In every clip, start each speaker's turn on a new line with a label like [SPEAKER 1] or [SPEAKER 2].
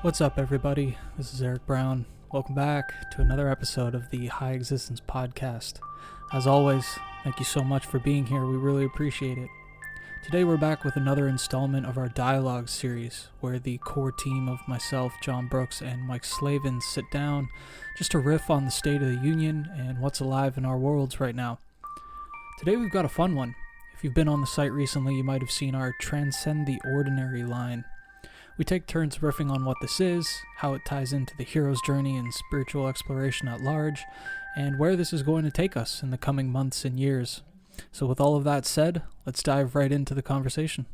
[SPEAKER 1] What's up, everybody? This is Eric Brown. Welcome back to another episode of the HighExistence podcast. As always, thank you so much for being here. We really appreciate it. Today we're back with another installment of our dialogue series, where the core team of myself, John Brooks, and Mike Slavin sit down just to riff on the state of the union and what's alive in our worlds right now. Today we've got a fun one. If you've been on the site recently, you might have seen our Transcend the Ordinary line. We take turns riffing on what this is, how it ties into the hero's journey and spiritual exploration at large, and where this is going to take us in the coming months and years. So with all of that said, let's dive right into the conversation.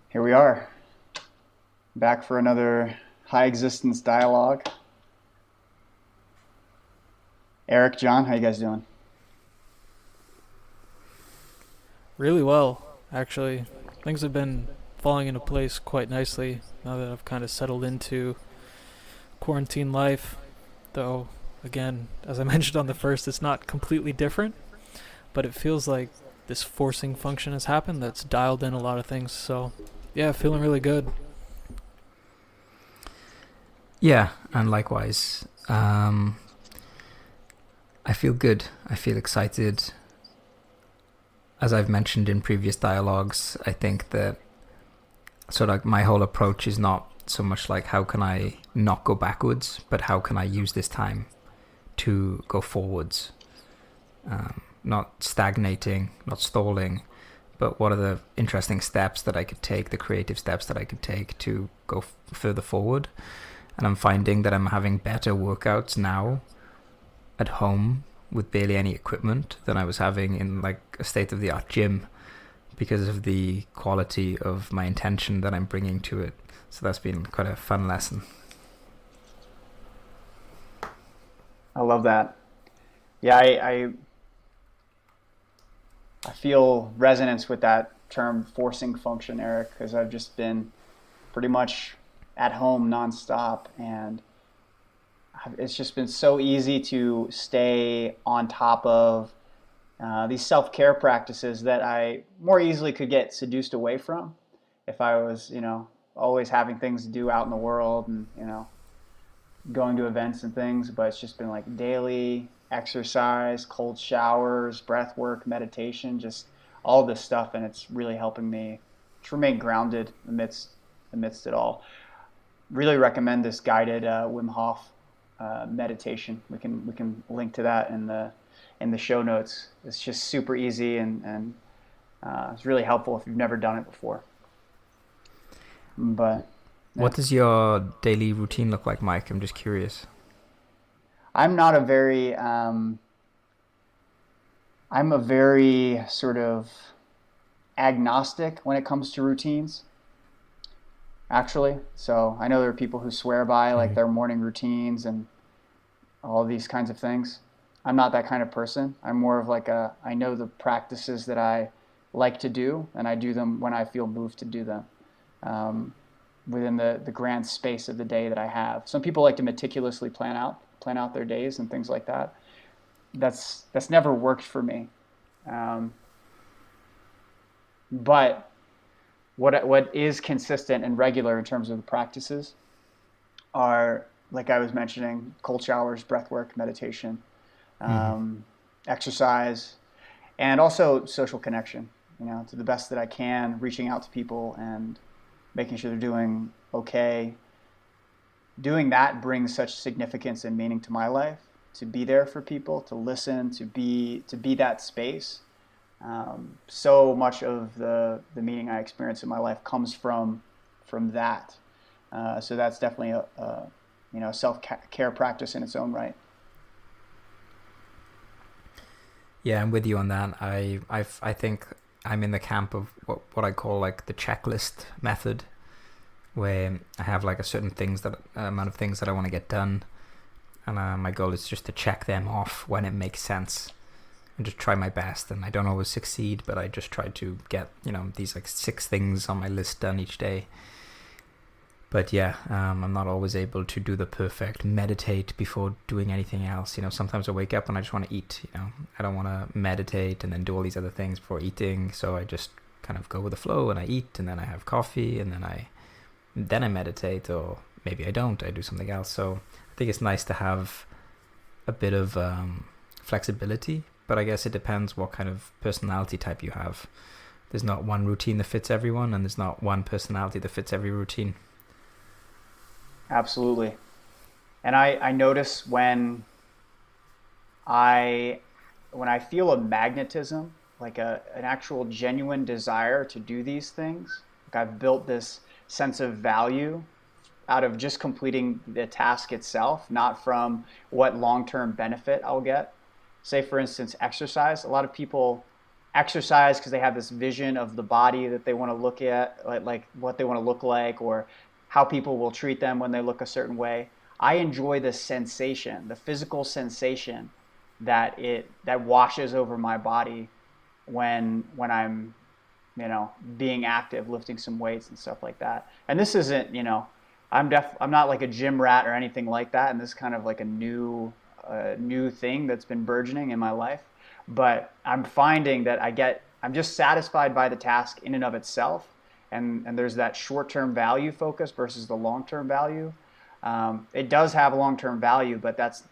[SPEAKER 2] Here we are, back for another HighExistence dialogue. Eric, John, how you guys doing?
[SPEAKER 1] Really well, actually. Things have been falling into place quite nicely now that I've kind of settled into quarantine life. Though, again, as I mentioned on the first, it's not completely different, but it feels like this forcing function has happened that's dialed in a lot of things. So, yeah, feeling really good.
[SPEAKER 3] Yeah, and likewise. I feel good. I feel excited. As I've mentioned in previous dialogues, I think that sort of like my whole approach is not so much like how can I not go backwards, but how can I use this time to go forwards. Not stagnating, not stalling, but what are the interesting steps that I could take, the creative steps that I could take to go further forward. And I'm finding that I'm having better workouts now at home with barely any equipment than I was having in like a state-of-the-art gym because of the quality of my intention that I'm bringing to it. So that's been quite a fun lesson.
[SPEAKER 2] I love that. Yeah, I feel resonance with that term forcing function, Eric, because I've just been pretty much at home nonstop, and it's just been so easy to stay on top of these self-care practices that I more easily could get seduced away from if I was, always having things to do out in the world and, going to events and things. But it's just been like daily exercise, cold showers, breath work, meditation, just all this stuff. And it's really helping me to remain grounded amidst it all. Really recommend this guided I.M.M.Y.T.H meditation. We can link to that in the show notes. It's just super easy and it's really helpful if you've never done it before. But yeah.
[SPEAKER 3] What does your daily routine look like, Mike? I'm just curious.
[SPEAKER 2] I'm a very sort of agnostic when it comes to routines, actually. So I know there are people who swear by like their morning routines and all these kinds of things. I'm not that kind of person. I'm more of like I know the practices that I like to do, and I do them when I feel moved to do them, within the grand space of the day that I have. Some people like to meticulously plan out their days and things like that. That's never worked for me. But what is consistent and regular in terms of the practices are, like I was mentioning, cold showers, breath work, meditation, exercise, and also social connection, to the best that I can, reaching out to people and making sure they're doing okay. Doing that brings such significance and meaning to my life, to be there for people, to listen, to be that space. So much of the meaning I experience in my life comes from that. So that's definitely a self-care practice in its own right.
[SPEAKER 3] Yeah, I'm with you on that. I think I'm in the camp of what I call like the checklist method, where I have like a certain amount of things that I want to get done, and my goal is just to check them off when it makes sense, and just try my best. And I don't always succeed, but I just try to get these like 6 things on my list done each day. But yeah, I'm not always able to do the perfect meditate before doing anything else. Sometimes I wake up and I just want to eat. I don't want to meditate and then do all these other things before eating. So I just kind of go with the flow, and I eat, and then I have coffee, and then I meditate, or maybe I don't, I do something else. So I think it's nice to have a bit of flexibility, but I guess it depends what kind of personality type you have. There's not one routine that fits everyone, and there's not one personality that fits every routine.
[SPEAKER 2] Absolutely. And I notice when I feel a magnetism, like an actual genuine desire to do these things, like I've built this sense of value out of just completing the task itself, not from what long-term benefit I'll get. Say, for instance, exercise. A lot of people exercise because they have this vision of the body that they want to look at, like what they want to look like, or how people will treat them when they look a certain way. I enjoy the sensation, the physical sensation that washes over my body when I'm, being active, lifting some weights and stuff like that. And this isn't, I'm not like a gym rat or anything like that. And this is kind of like a new thing that's been burgeoning in my life. But I'm finding that I'm just satisfied by the task in and of itself. And there's that short-term value focus versus the long-term value. It does have long-term value, but that's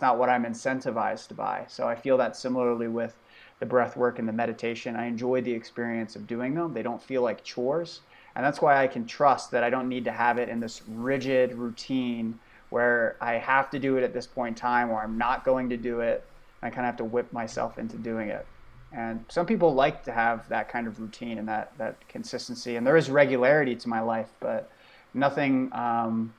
[SPEAKER 2] not what I'm incentivized by. So I feel that similarly with the breath work and the meditation. I enjoy the experience of doing them. They don't feel like chores. And that's why I can trust that I don't need to have it in this rigid routine where I have to do it at this point in time, or I'm not going to do it. I kind of have to whip myself into doing it. And some people like to have that kind of routine and that consistency. And there is regularity to my life, but nothing, I'm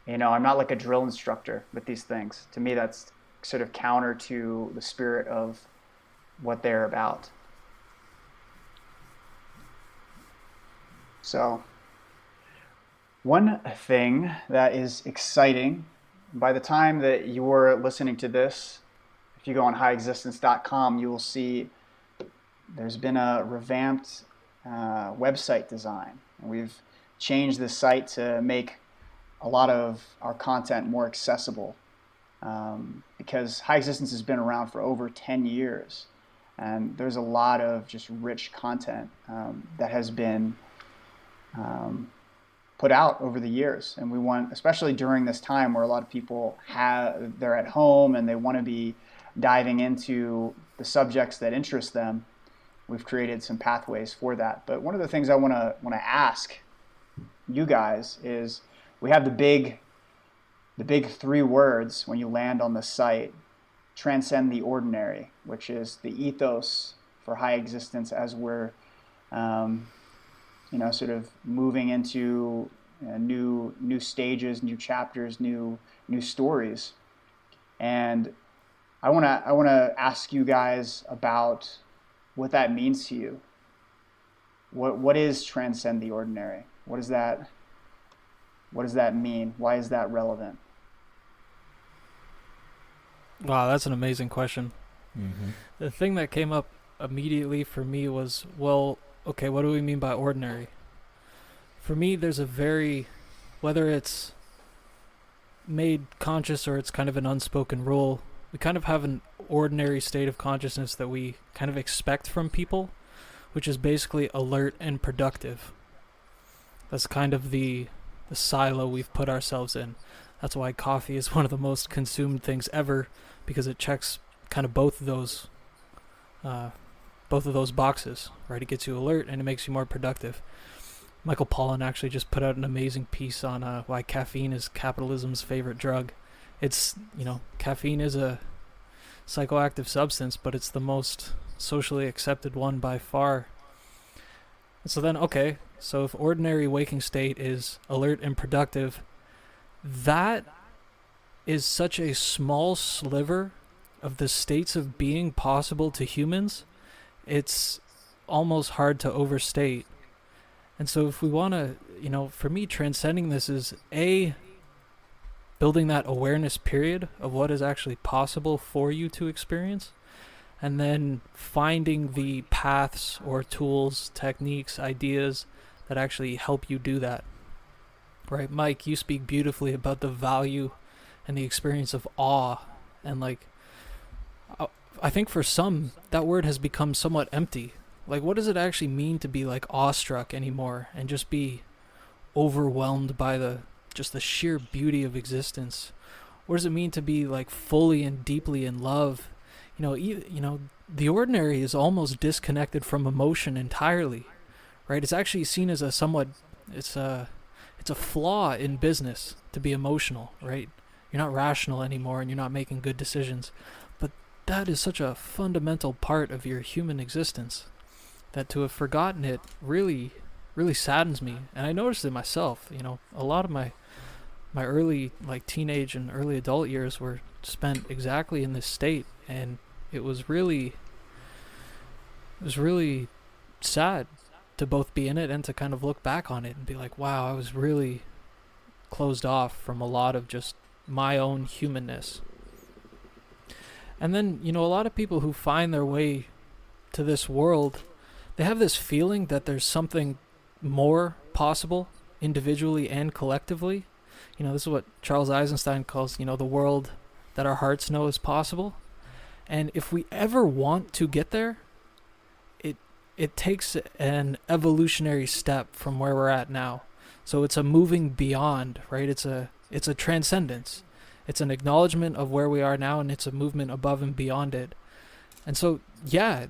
[SPEAKER 2] not like a drill instructor with these things. To me, that's sort of counter to the spirit of what they're about. So one thing that is exciting, by the time that you're listening to this, if you go on HighExistence.com, you will see there's been a revamped website design. We've changed the site to make a lot of our content more accessible, because HighExistence has been around for over 10 years. And there's a lot of just rich content that has been put out over the years. And we want, especially during this time where a lot of people they're at home and they want to be diving into the subjects that interest them, we've created some pathways for that. But one of the things I want to ask you guys is, we have the big 3 words when you land on the site: transcend the ordinary, which is the ethos for HighExistence as we're sort of moving into new stages, new chapters, new stories. And I want to ask you guys about what that means to you. What is transcend the ordinary? What does that mean? Why is that relevant?
[SPEAKER 1] Wow, that's an amazing question.
[SPEAKER 3] Mm-hmm.
[SPEAKER 1] The thing that came up immediately for me was, well, okay, what do we mean by ordinary? For me, there's whether it's made conscious or it's kind of an unspoken rule, we kind of have an ordinary state of consciousness that we kind of expect from people, which is basically alert and productive. That's kind of the silo we've put ourselves in. That's why coffee is one of the most consumed things ever, because it checks kind of both of those boxes, right? It gets you alert and it makes you more productive. Michael Pollan actually just put out an amazing piece on why caffeine is capitalism's favorite drug. It's, caffeine is a psychoactive substance, but it's the most socially accepted one by far. So then, okay, so if ordinary waking state is alert and productive, that is such a small sliver of the states of being possible to humans, it's almost hard to overstate. And so if we want to, for me, transcending this is building that awareness period of what is actually possible for you to experience, and then finding the paths or tools, techniques, ideas that actually help you do that. Right, Mike, you speak beautifully about the value and the experience of awe, and I think for some that word has become somewhat empty. Like, what does it actually mean to be like awestruck anymore and just be overwhelmed by the sheer beauty of existence? What does it mean to be like fully and deeply in love? The ordinary is almost disconnected from emotion entirely, right? It's actually seen as it's a flaw in business to be emotional, right? You're not rational anymore and you're not making good decisions. But that is such a fundamental part of your human existence that to have forgotten it really, really saddens me. And I noticed it myself. A lot of my early like teenage and early adult years were spent exactly in this state, and it was really sad to both be in it and to kind of look back on it and be like, wow, I was really closed off from a lot of just my own humanness. And then, a lot of people who find their way to this world, they have this feeling that there's something more possible individually and collectively. This is what Charles Eisenstein calls, the world that our hearts know is possible. And if we ever want to get there, it takes an evolutionary step from where we're at now. So it's a moving beyond, right? It's a transcendence. It's an acknowledgement of where we are now, and it's a movement above and beyond it. And so, yeah,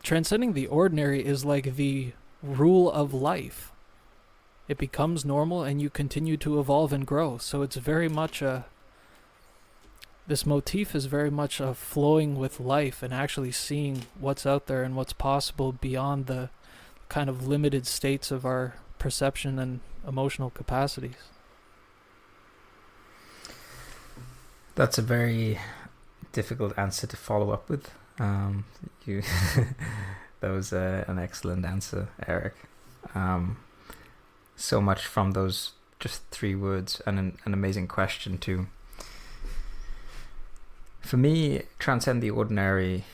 [SPEAKER 1] transcending the ordinary is like the rule of life. It becomes normal, and you continue to evolve and grow. So it's very much this motif is very much a flowing with life and actually seeing what's out there and what's possible beyond the kind of limited states of our perception and emotional capacities.
[SPEAKER 3] That's a very difficult answer to follow up with. That was an excellent answer, Eric. So much from those just 3 words, and an amazing question too. For me, transcend the ordinary,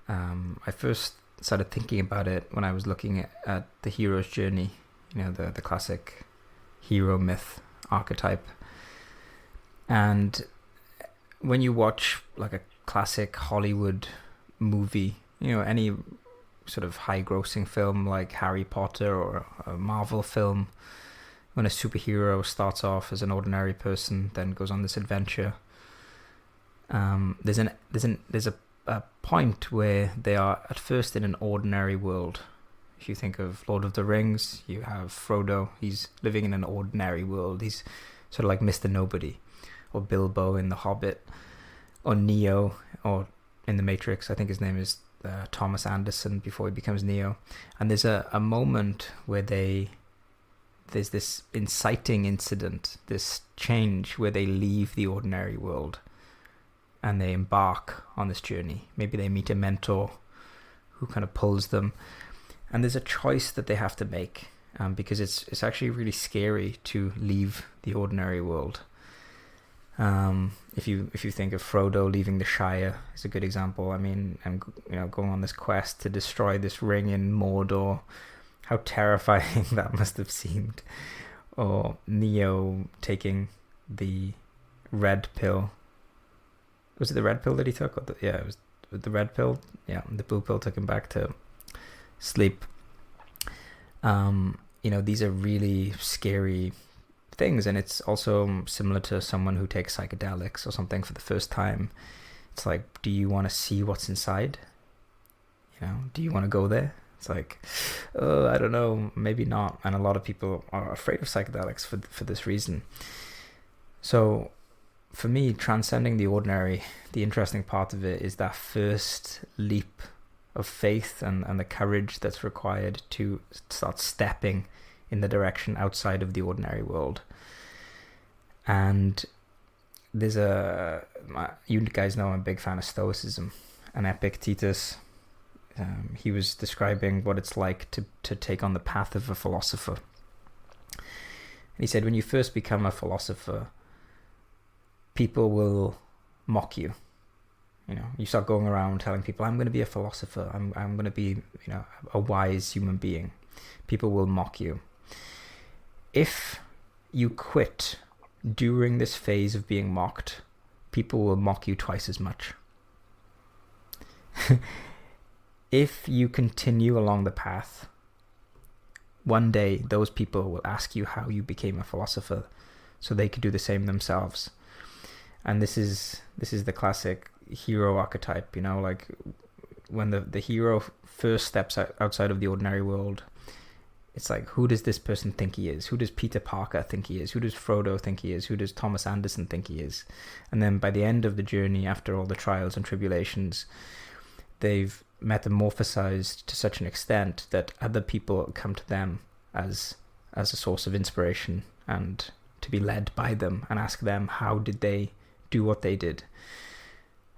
[SPEAKER 3] I first started thinking about it when I was looking at the hero's journey, the classic hero myth archetype. And when you watch like a classic Hollywood movie, any sort of high grossing film like Harry Potter or a Marvel film, when a superhero starts off as an ordinary person, then goes on this adventure, there's a point where they are at first in an ordinary world. If you think of Lord of the Rings, you have Frodo. He's living in an ordinary world. He's sort of like Mr. Nobody, or Bilbo in The Hobbit, or Neo, or in The Matrix. I think his name is Thomas Anderson before he becomes Neo. And there's a moment where there's this inciting incident, this change where they leave the ordinary world and they embark on this journey. Maybe they meet a mentor who kind of pulls them, and there's a choice that they have to make, because it's actually really scary to leave the ordinary world. If you think of Frodo leaving the Shire is a good example. I mean, and going on this quest to destroy this ring in Mordor, how terrifying that must have seemed. Or Neo taking the red pill. Was it the red pill that he took? It was the red pill. Yeah, the blue pill took him back to sleep. These are really scary things, and it's also similar to someone who takes psychedelics or something for the first time. It's like, do you want to see what's inside? Do you want to go there? It's like, oh, I don't know, maybe not. And a lot of people are afraid of psychedelics for this reason. So for me, transcending the ordinary, the interesting part of it is that first leap of faith and the courage that's required to start stepping in the direction outside of the ordinary world. And there's you guys know I'm a big fan of Stoicism, and Epictetus, he was describing what it's like to take on the path of a philosopher. And he said, when you first become a philosopher, people will mock you. You start going around telling people, I'm going to be a philosopher. I'm going to be, a wise human being. People will mock you. If you quit during this phase of being mocked, people will mock you twice as much. if you continue along the path, one day those people will ask you how you became a philosopher, so they could do the same themselves. And this is the classic hero archetype, you know, like when the hero first steps outside of the ordinary world, it's like, who does this person think he is? Who does Peter Parker think he is? Who does Frodo think he is? Who does Thomas Anderson think he is? And then by the end of the journey, after all the trials and tribulations, they've metamorphosized to such an extent that other people come to them as a source of inspiration, and to be led by them and ask them, how did they do what they did?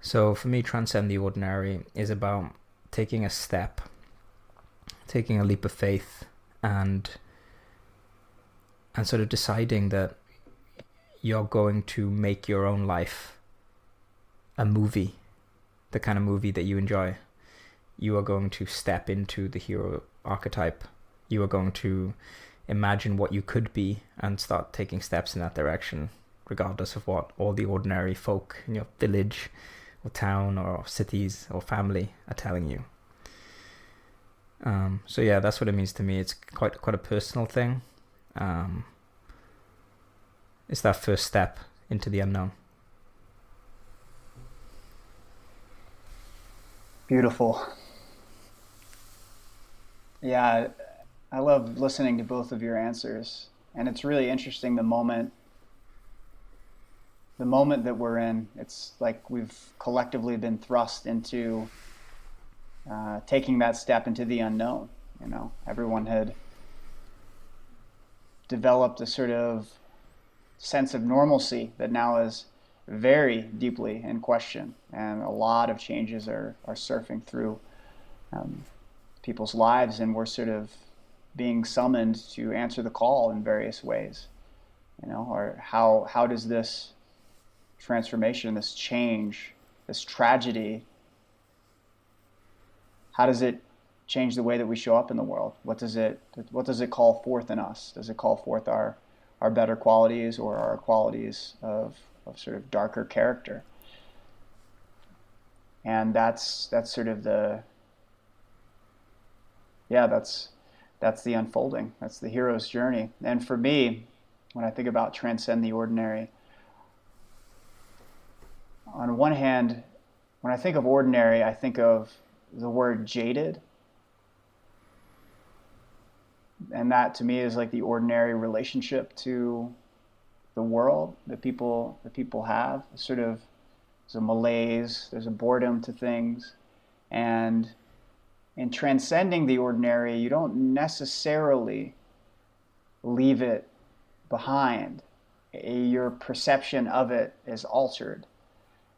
[SPEAKER 3] So for me, Transcend the Ordinary is about taking a step, taking a leap of faith, and sort of deciding that you're going to make your own life a movie, the kind of movie that you enjoy. You are going to step into the hero archetype. You are going to imagine what you could be and start taking steps in that direction, regardless of what all the ordinary folk in your village or town or cities or family are telling you. So yeah, that's what it means to me. It's quite a personal thing. It's that first step into the unknown.
[SPEAKER 2] Beautiful. Yeah, I love listening to both of your answers, and it's really interesting the moment that we're in. It's like we've collectively been thrust into taking that step into the unknown. You know, everyone had developed a sort of sense of normalcy that now is very deeply in question, and a lot of changes are surfing through people's lives, and we're sort of being summoned to answer the call in various ways. You know, or how does this transformation, this change, this tragedy, how does it change the way that we show up in the world? What does it call forth in us? Does it call forth our better qualities, or our qualities of sort of darker character? And that's sort of that's the unfolding. That's the hero's journey. And for me, when I think about Transcend the Ordinary, on one hand, when I think of ordinary, I think of the word jaded. And that to me is like the ordinary relationship to the world that people have. Sort of, there's a malaise, there's a boredom to things. And in transcending the ordinary, you don't necessarily leave it behind. Your perception of it is altered.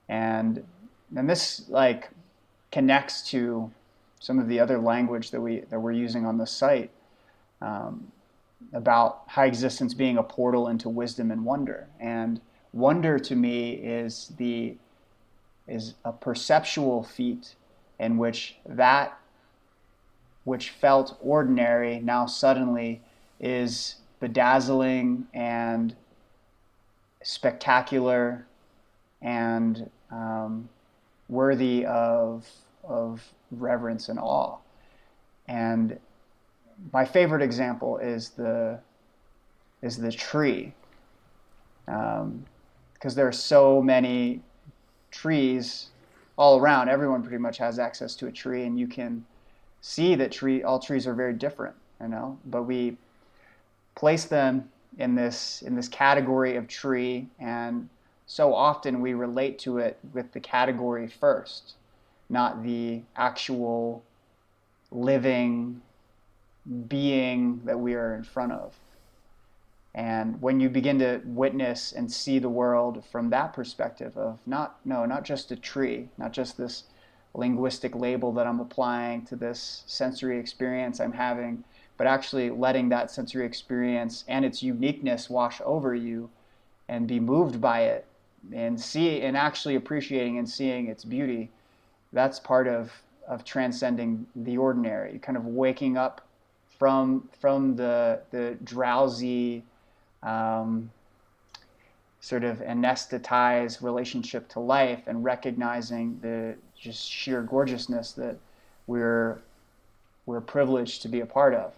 [SPEAKER 2] And this like connects to some of the other language that we're using on the site, about HighExistence being a portal into wisdom and wonder. And wonder to me is a perceptual feat in which that which felt ordinary now suddenly is bedazzling and spectacular and worthy of reverence and awe. And my favorite example is the tree, because there are so many trees all around. Everyone pretty much has access to a tree, and you can see that all trees are very different, you know. But we place them in this category of tree, and so often we relate to it with the category first, not the actual living being that we are in front of. And when you begin to witness and see the world from that perspective of not just a tree, not just this linguistic label that I'm applying to this sensory experience I'm having, but actually letting that sensory experience and its uniqueness wash over you and be moved by it and actually appreciating and seeing its beauty, that's part of transcending the ordinary, kind of waking up from the drowsy, sort of anesthetized relationship to life, and recognizing the just sheer gorgeousness that we're privileged to be a part of.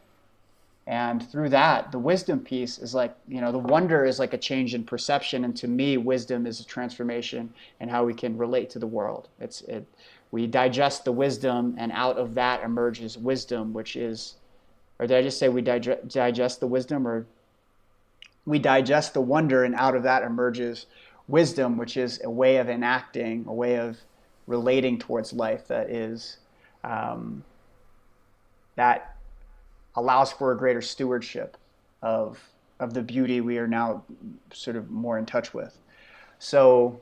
[SPEAKER 2] And through that, the wisdom piece is like, the wonder is like a change in perception. And to me, wisdom is a transformation in how we can relate to the world. We digest the wisdom, and out of that emerges wisdom, which is, or did I just say we digest the wisdom? Or we digest the wonder, and out of that emerges wisdom, which is a way of enacting, a way of relating towards life that is, that allows for a greater stewardship of the beauty we are now sort of more in touch with. So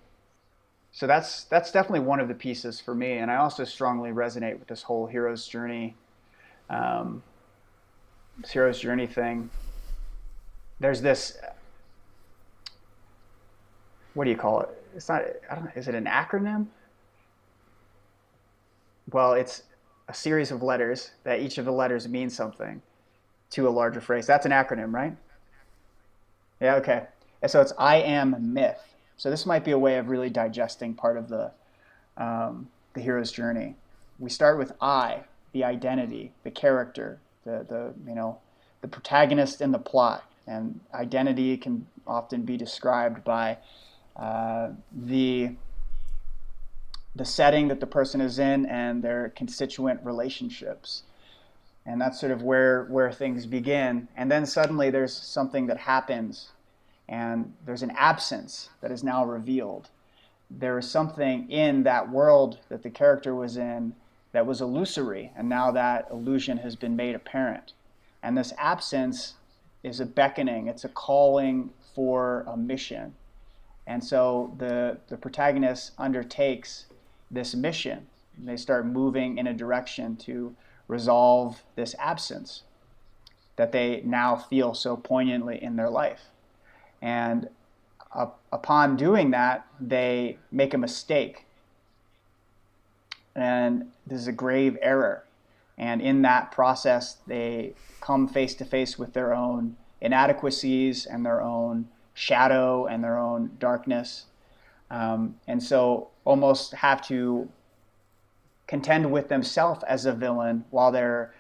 [SPEAKER 2] that's definitely one of the pieces for me. And I also strongly resonate with this whole hero's journey thing. There's this, what do you call it? It's not, I don't know, is it an acronym? Well, it's a series of letters that each of the letters means something to a larger phrase. That's an acronym, right? Yeah, okay. And so it's I M M.Y.T.H. So this might be a way of really digesting part of the hero's journey. We start with I, the identity, the character, the protagonist in the plot. And identity can often be described by the setting that the person is in and their constituent relationships. And that's sort of where things begin. And then suddenly there's something that happens, and there's an absence that is now revealed. There is something in that world that the character was in that was illusory, and now that illusion has been made apparent. And this absence is a beckoning, it's a calling for a mission. And so the protagonist undertakes this mission. They start moving in a direction to resolve this absence that they now feel so poignantly in their life. And upon doing that, they make a mistake. And this is a grave error. And in that process, they come face to face with their own inadequacies and their own shadow and their own darkness. And so almost have to contend with themselves as a villain while they're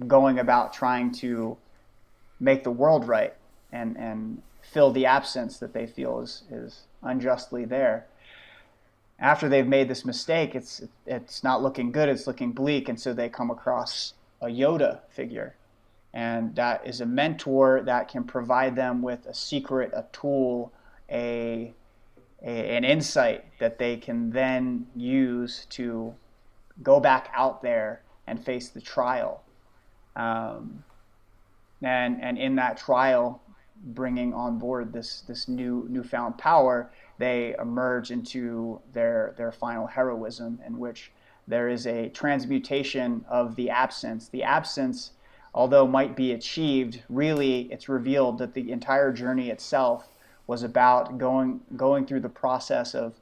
[SPEAKER 2] going about trying to make the world right and fill the absence that they feel is unjustly there. After they've made this mistake, it's not looking good, it's looking bleak, and so they come across a Yoda figure. And that is a mentor that can provide them with a secret, a tool, an insight that they can then use to go back out there and face the trial. And in that trial, bringing on board this newfound power, they emerge into their final heroism, in which there is a transmutation of the absence. The absence, although might be achieved, really it's revealed that the entire journey itself was about going through the process of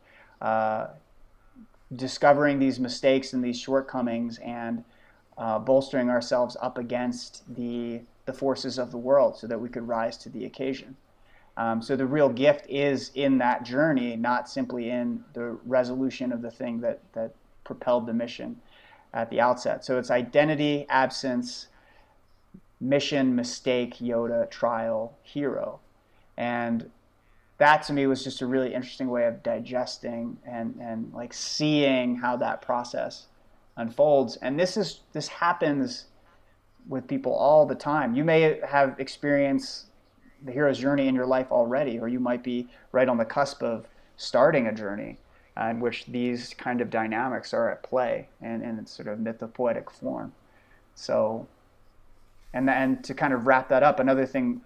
[SPEAKER 2] discovering these mistakes and these shortcomings and bolstering ourselves up against the forces of the world so that we could rise to the occasion. So the real gift is in that journey, not simply in the resolution of the thing that propelled the mission at the outset. So it's identity, absence, mission, mistake, Yoda, trial, hero. And that to me was just a really interesting way of digesting and like seeing how that process unfolds. And this happens with people all the time. You may have experienced the hero's journey in your life already, or you might be right on the cusp of starting a journey in which these kind of dynamics are at play and in sort of mythopoetic form. So, and to kind of wrap that up, another thing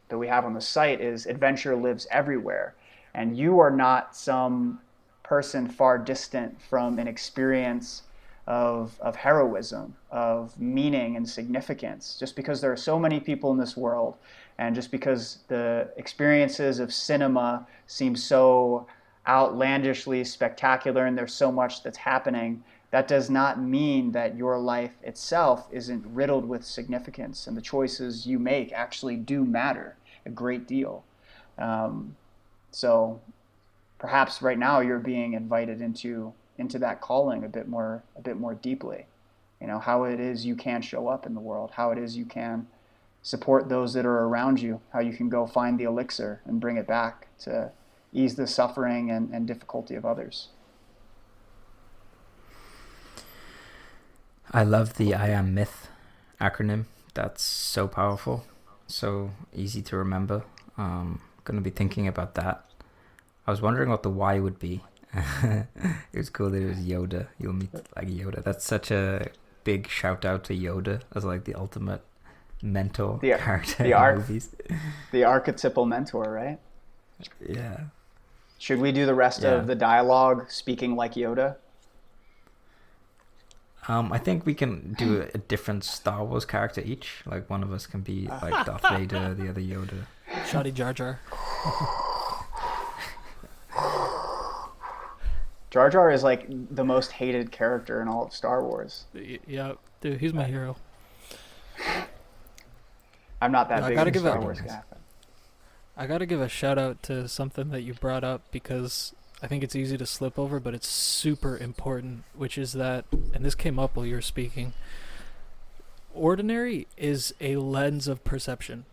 [SPEAKER 2] that we have on the site is adventure lives everywhere. And you are not some person far distant from an experience of heroism, of meaning and significance. Just because there are so many people in this world, and just because the experiences of cinema seem so outlandishly spectacular and there's so much that's happening, that does not mean that your life itself isn't riddled with significance, and the choices you make actually do matter a great deal. So perhaps right now you're being invited into into that calling a bit more deeply. You know, how it is you can show up in the world, how it is you can support those that are around you, how you can go find the elixir and bring it back to ease the suffering and difficulty of others.
[SPEAKER 3] I love the I Am M.Y.T.H acronym. That's so powerful, so easy to remember. Going to be thinking about that. I was wondering what the Y would be. It was cool that it was Yoda. You'll meet like Yoda. That's such a big shout out to Yoda as like the ultimate mentor character in movies.
[SPEAKER 2] The archetypal mentor, right?
[SPEAKER 3] Yeah.
[SPEAKER 2] Should we do the rest of the dialogue speaking like Yoda?
[SPEAKER 3] I think we can do a different Star Wars character each. Like one of us can be like Darth Vader, the other Yoda.
[SPEAKER 1] Shoddy Jar Jar.
[SPEAKER 2] Jar Jar is like the most hated character in all of Star Wars.
[SPEAKER 1] Yeah, dude, he's my hero.
[SPEAKER 2] I'm not that big of a Star Wars guy.
[SPEAKER 1] I gotta give a shout out to something that you brought up because I think it's easy to slip over, but it's super important, which is that, and this came up while you were speaking, ordinary is a lens of perception.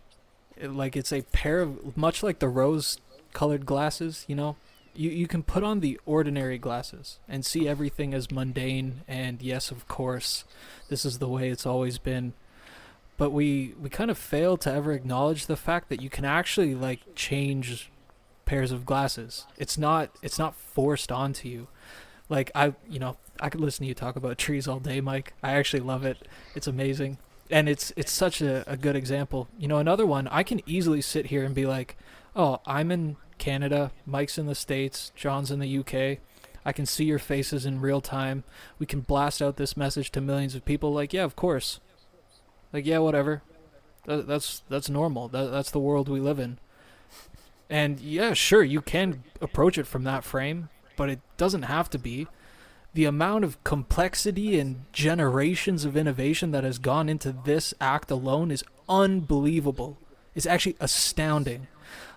[SPEAKER 1] It's a pair of, much like the rose-colored glasses, you know? You can put on the ordinary glasses and see everything as mundane, and yes, of course, this is the way it's always been. But we kind of fail to ever acknowledge the fact that you can actually, like, change pairs of glasses. It's not forced onto you. Like, I could listen to you talk about trees all day, Mike. I actually love it. It's amazing. And it's such a good example. You know, another one, I can easily sit here and be like, oh, I'm in Canada, Mike's in the States, John's in the UK. I can see your faces in real time. We can blast out this message to millions of people. Like, yeah, of course. Like, yeah, whatever. That's normal. That's the world we live in. And yeah, sure, you can approach it from that frame, but it doesn't have to be. The amount of complexity and generations of innovation that has gone into this act alone is unbelievable. It's actually astounding.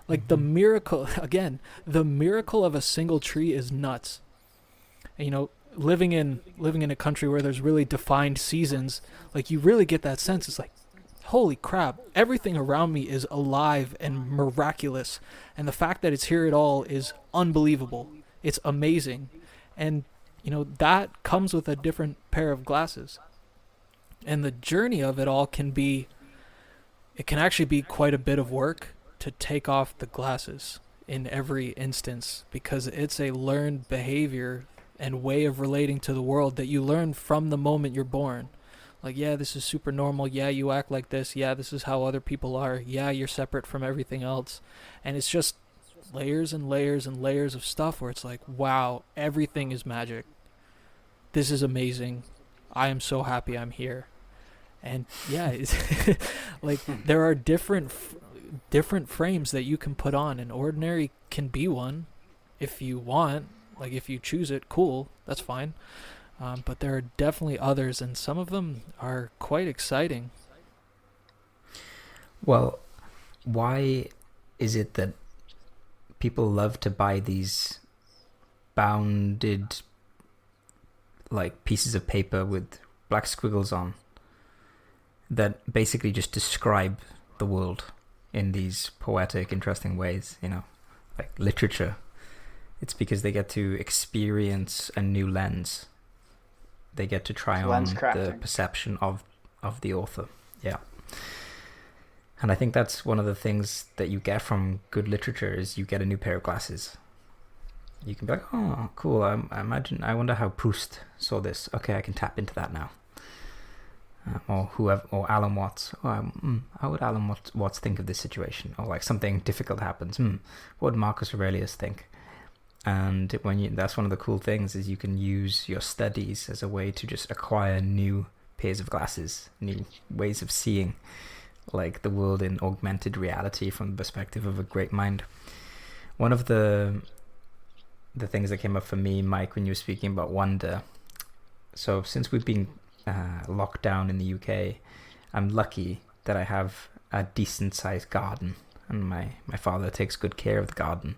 [SPEAKER 1] Like, the miracle, again, the miracle of a single tree is nuts. And, you know, living in a country where there's really defined seasons, like, you really get that sense. It's like, holy crap, everything around me is alive and miraculous. And the fact that it's here at all is unbelievable. It's amazing. And, you know, that comes with a different pair of glasses. And the journey of it all can actually be quite a bit of work to take off the glasses in every instance, because it's a learned behavior and way of relating to the world that you learn from the moment you're born. Like, yeah, this is super normal. Yeah, you act like this. Yeah, this is how other people are. Yeah, you're separate from everything else. And it's just layers and layers and layers of stuff where it's like, wow, everything is magic. This is amazing. I am so happy I'm here. And yeah, it's like, there are different frames that you can put on, and ordinary can be one if you want. Like, if you choose it, cool, that's fine. But there are definitely others, and some of them are quite exciting.
[SPEAKER 3] Well, why is it that people love to buy these bounded, like, pieces of paper with black squiggles on that basically just describe the world in these poetic, interesting ways, you know, like literature? It's because they get to experience a new lens. They get to try on the perception of the author. Yeah. And I think that's one of the things that you get from good literature is you get a new pair of glasses. You can be like, oh, cool. I wonder how Proust saw this. Okay, I can tap into that now. Or Alan Watts. How would Alan Watts think of this situation? Or like something difficult happens. What would Marcus Aurelius think? And that's one of the cool things is you can use your studies as a way to just acquire new pairs of glasses, new ways of seeing like the world in augmented reality from the perspective of a great mind. One of the things that came up for me, Mike, when you were speaking about wonder. So since we've been locked down in the UK, I'm lucky that I have a decent sized garden, and my father takes good care of the garden.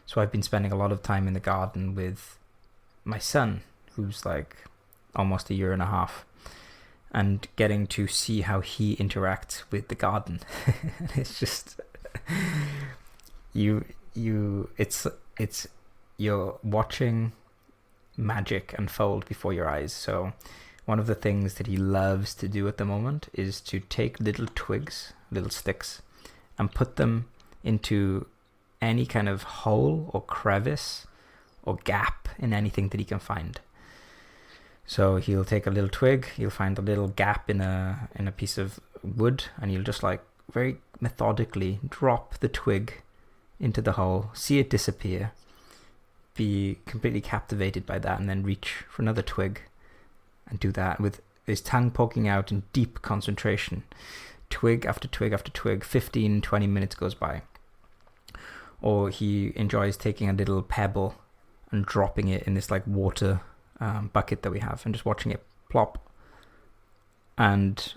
[SPEAKER 3] So I've been spending a lot of time in the garden with my son, who's like almost a year and a half, and getting to see how he interacts with the garden. It's just it's you're watching magic unfold before your eyes. So one of the things that he loves to do at the moment is to take little twigs, little sticks, and put them into any kind of hole or crevice or gap in anything that he can find. So he'll take a little twig, he'll find a little gap in a piece of wood, and he'll just like very methodically drop the twig into the hole, see it disappear, be completely captivated by that, and then reach for another twig and do that with his tongue poking out in deep concentration. Twig after twig after twig, 15, 20 minutes goes by. Or he enjoys taking a little pebble and dropping it in this like water bucket that we have and just watching it plop. And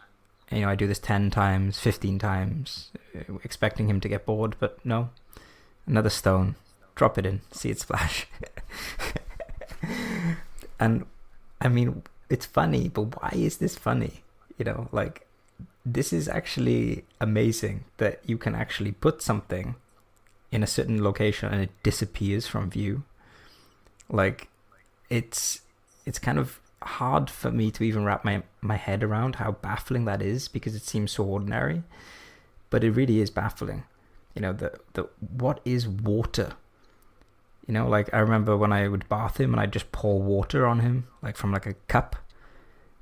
[SPEAKER 3] I do this 10 times, 15 times, expecting him to get bored, but no. Another stone, drop it in, see it splash. And I mean, it's funny, but why is this funny? Like, this is actually amazing that you can actually put something in a certain location and it disappears from view. Like, it's kind of hard for me to even wrap my head around how baffling that is, because it seems so ordinary, but it really is baffling. The what is water? Like, I remember when I would bath him and I'd just pour water on him, like from like a cup.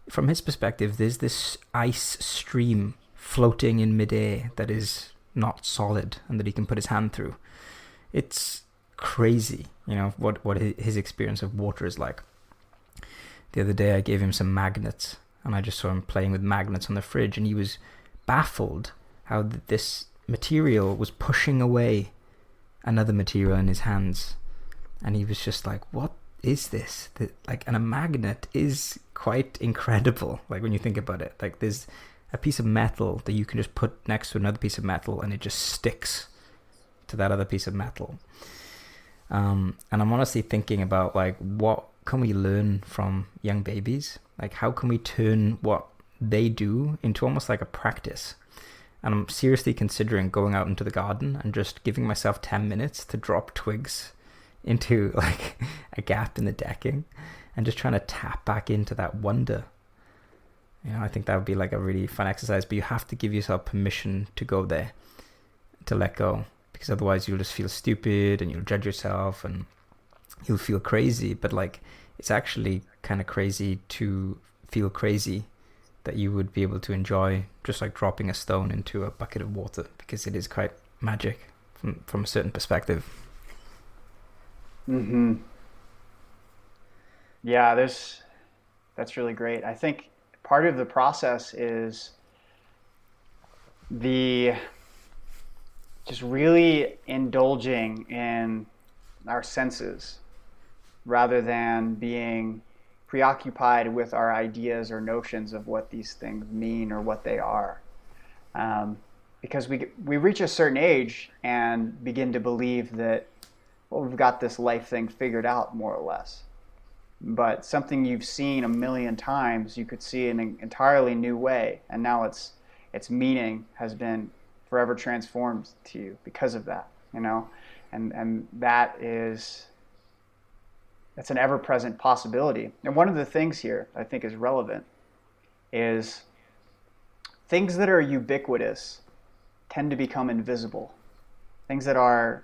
[SPEAKER 3] From his perspective, there's this ice stream floating in midair that is not solid and that he can put his hand through. It's crazy, what his experience of water is like. The other day I gave him some magnets, and I just saw him playing with magnets on the fridge, and he was baffled how this material was pushing away another material in his hands. And he was just like, what is this? And a magnet is quite incredible, like, when you think about it. Like, there's a piece of metal that you can just put next to another piece of metal and it just sticks to that other piece of metal. And I'm honestly thinking about, like, what can we learn from young babies? Like, how can we turn what they do into almost like a practice? And I'm seriously considering going out into the garden and just giving myself 10 minutes to drop twigs into like a gap in the decking and just trying to tap back into that wonder. I think that would be like a really fun exercise, but you have to give yourself permission to go there, to let go, because otherwise you'll just feel stupid and you'll judge yourself and you'll feel crazy. But like, it's actually kind of crazy to feel crazy that you would be able to enjoy just like dropping a stone into a bucket of water, because it is quite magic from a certain perspective.
[SPEAKER 2] Mm-hmm. Yeah, that's really great. I think part of the process is just really indulging in our senses rather than being preoccupied with our ideas or notions of what these things mean or what they are. Because we reach a certain age and begin to believe that, well, we've got this life thing figured out, more or less. But something you've seen a million times, you could see in an entirely new way, and now its meaning has been forever transformed to you because of that, and that's an ever-present possibility. And one of the things here I think is relevant is things that are ubiquitous tend to become invisible. Things that are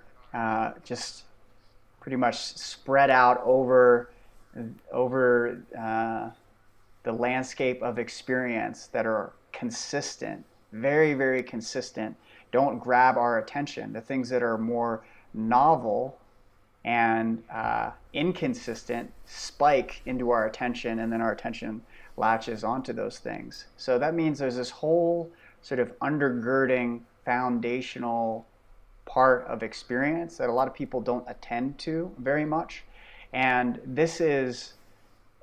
[SPEAKER 2] just pretty much spread out over the landscape of experience, that are consistent, very, very consistent, don't grab our attention. The things that are more novel and inconsistent spike into our attention, and then our attention latches onto those things. So that means there's this whole sort of undergirding foundational part of experience that a lot of people don't attend to very much. And this is,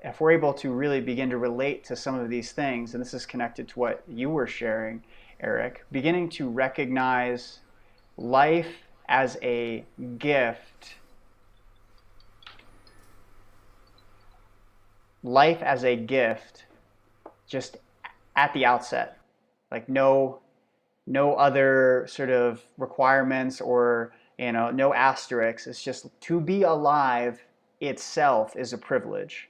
[SPEAKER 2] if we're able to really begin to relate to some of these things, and this is connected to what you were sharing, Eric, beginning to recognize life as a gift life as a gift just at the outset, like no other sort of requirements or no asterisks. It's just to be alive itself is a privilege,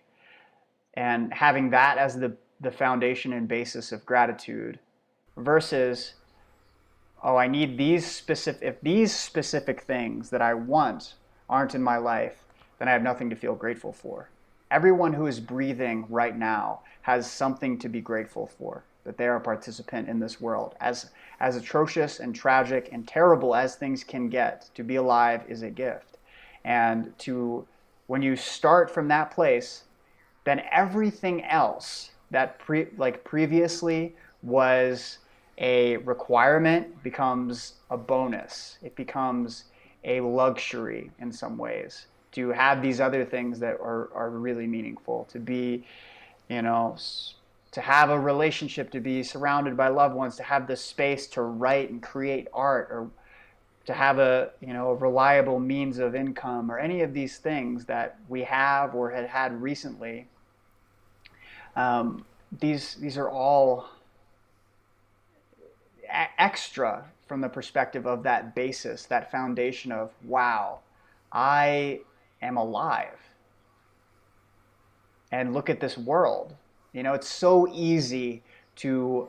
[SPEAKER 2] and having that as the foundation and basis of gratitude versus, oh, I need these specific, if these specific things that I want aren't in my life, then I have nothing to feel grateful for. Everyone who is breathing right now has something to be grateful for, that they are a participant in this world. As atrocious and tragic and terrible as things can get, to be alive is a gift. And when you start from that place, then everything else that previously was a requirement becomes a bonus. It becomes a luxury in some ways to have these other things that are really meaningful, to be, to have a relationship, to be surrounded by loved ones, to have the space to write and create art, or to have a reliable means of income, or any of these things that we have or had recently. These are all extra from the perspective of that basis, that foundation of, wow, I am alive. And look at this world. It's so easy to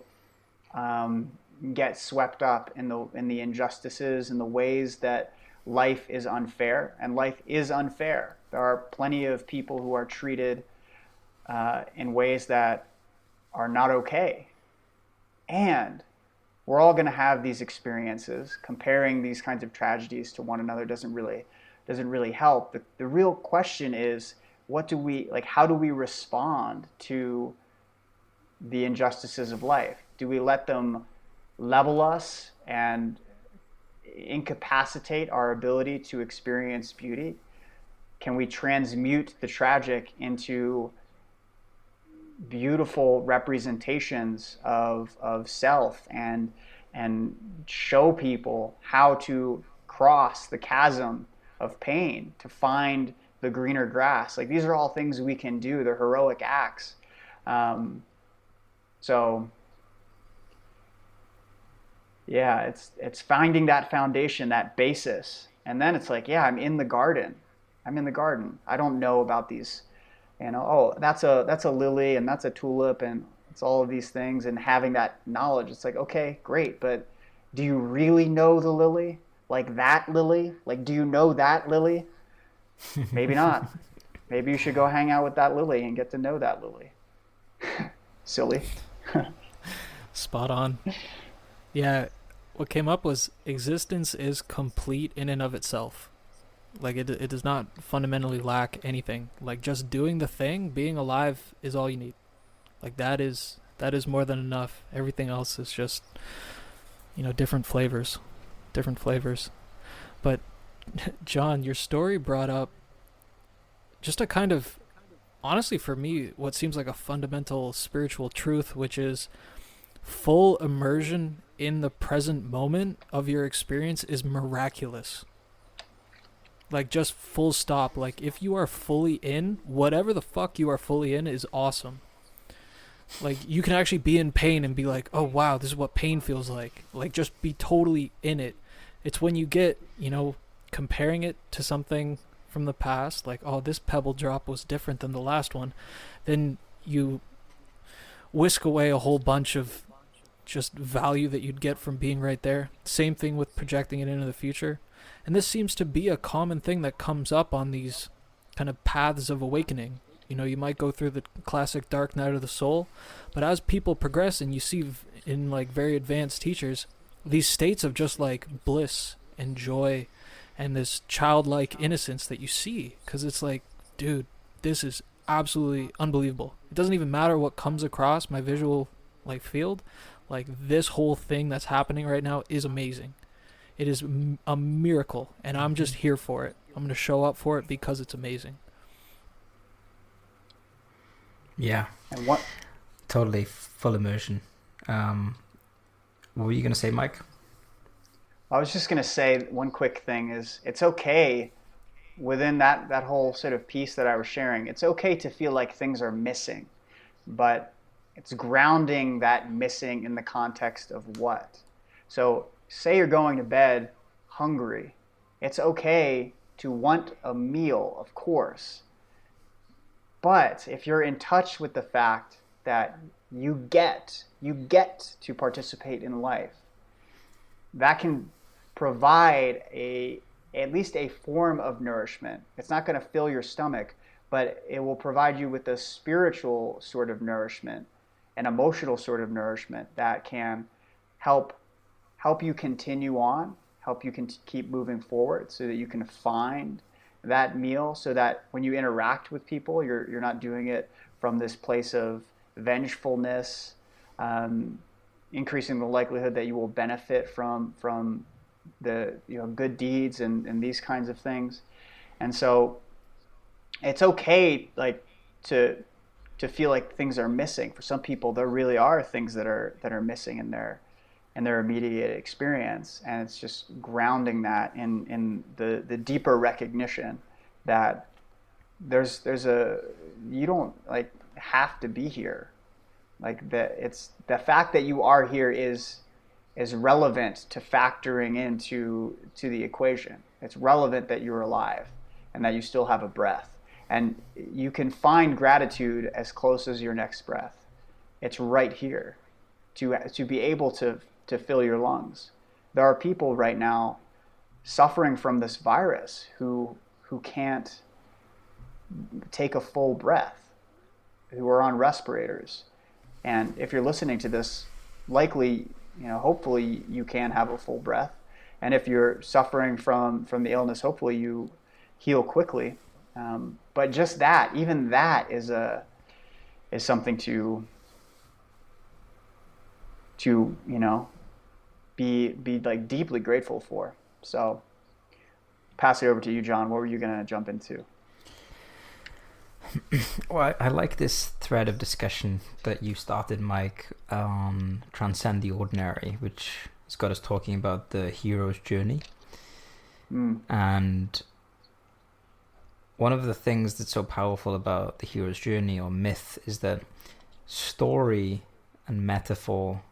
[SPEAKER 2] get swept up in the injustices and the ways that life is unfair, and life is unfair. There are plenty of people who are treated in ways that are not okay. And we're all going to have these experiences. Comparing these kinds of tragedies to one another doesn't really help. The real question is, how do we respond to the injustices of life? Do we let them level us and incapacitate our ability to experience beauty? Can we transmute the tragic into beautiful representations of self, and show people how to cross the chasm of pain to find the greener grass? Like, these are all things we can do. They're heroic acts. So yeah, it's finding that foundation, that basis, and then it's like, yeah, I'm in the garden. I don't know about these, oh, that's a lily and that's a tulip and it's all of these things, and having that knowledge, it's like, okay, great, but do you really know the lily? Like that lily? Like, do you know that lily? Maybe not. Maybe you should go hang out with that lily and get to know that lily. Silly.
[SPEAKER 1] Spot on. Yeah, what came up was existence is complete in and of itself. Like, it does not fundamentally lack anything. Like, just doing the thing, being alive, is all you need. Like, that is more than enough. Everything else is just, different flavors. But John, your story brought up just a kind of, honestly for me, what seems like a fundamental spiritual truth, which is full immersion in the present moment of your experience is miraculous. Like, just full stop. Like, if you are fully in, whatever the fuck you are fully in is awesome. Like, you can actually be in pain and be like, oh wow, this is what pain feels like. Like, just be totally in it. It's when you get, comparing it to something from the past, like, oh, this pebble drop was different than the last one, then you whisk away a whole bunch of just value that you'd get from being right there. Same thing with projecting it into the future. And this seems to be a common thing that comes up on these kind of paths of awakening. You might go through the classic dark night of the soul, but as people progress and you see in like very advanced teachers, these states of just like bliss and joy and this childlike innocence that you see, because it's like, dude, this is absolutely unbelievable. It doesn't even matter what comes across my visual like field. Like, this whole thing that's happening right now is amazing. It is a miracle, and I'm just here for it. I'm going to show up for it because it's amazing.
[SPEAKER 3] Yeah.
[SPEAKER 2] And what?
[SPEAKER 3] Totally full immersion. What were you going to say, Mike?
[SPEAKER 2] I was just going to say one quick thing is, it's okay within that whole sort of piece that I was sharing, it's okay to feel like things are missing, but it's grounding that missing in the context of what. So say you're going to bed hungry. It's okay to want a meal, of course. But if you're in touch with the fact that you get to participate in life, that can provide at least a form of nourishment. It's not going to fill your stomach, but it will provide you with a spiritual sort of nourishment, an emotional sort of nourishment that can help you continue on, help you can keep moving forward, so that you can find that meal, so that when you interact with people, you're not doing it from this place of vengefulness, increasing the likelihood that you will benefit from the good deeds and these kinds of things. And so it's okay like to feel like things are missing. For some people, there really are things that are missing in their immediate experience, and it's just grounding that in the deeper recognition that there's you don't like have to be here. Like it's the fact that you are here is relevant to factoring into the equation. It's relevant that you're alive and that you still have a breath, and you can find gratitude as close as your next breath. It's right here to be able to fill your lungs. There are people right now suffering from this virus who can't take a full breath, who are on respirators. And if you're listening to this, likely, hopefully you can have a full breath. And if you're suffering from the illness, hopefully you heal quickly. But just that, even that is something to be like deeply grateful for. So pass it over to you, John. What were you going to jump into?
[SPEAKER 3] Well, I like this thread of discussion that you started, Mike, on Transcend the Ordinary, which has got us talking about the hero's journey. And one of the things that's so powerful about the hero's journey or myth is that story and metaphor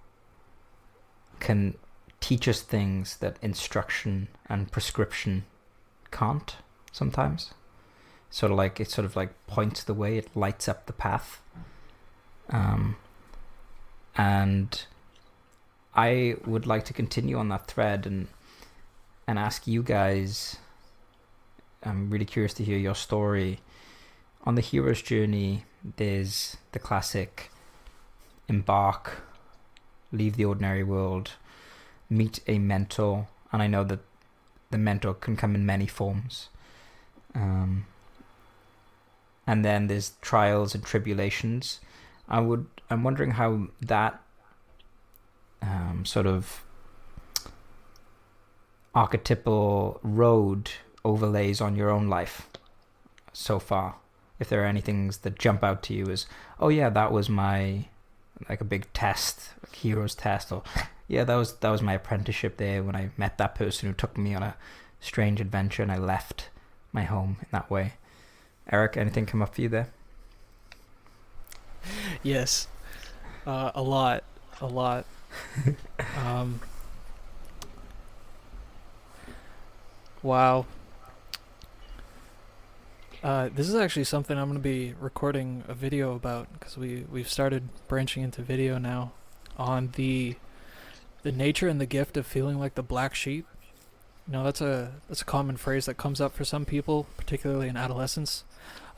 [SPEAKER 3] can teach us things that instruction and prescription can't sometimes. It sort of like points the way, it lights up the path. And I would like to continue on that thread and ask you guys, I'm really curious to hear your story. On the hero's journey, there's the classic embark, leave the ordinary world, meet a mentor, and I know that the mentor can come in many forms. And then there's trials and tribulations. I'm wondering how that sort of archetypal road overlays on your own life so far. If there are any things that jump out to you as, oh yeah, that was my, like a big test, like hero's test, or yeah, that was my apprenticeship there when I met that person who took me on a strange adventure and I left my home in that way. Eric, anything come up for you there?
[SPEAKER 1] Yes, a lot. Wow. This is actually something I'm going to be recording a video about, because we've started branching into video now on the nature and the gift of feeling like the black sheep. That's a common phrase that comes up for some people, particularly in adolescence.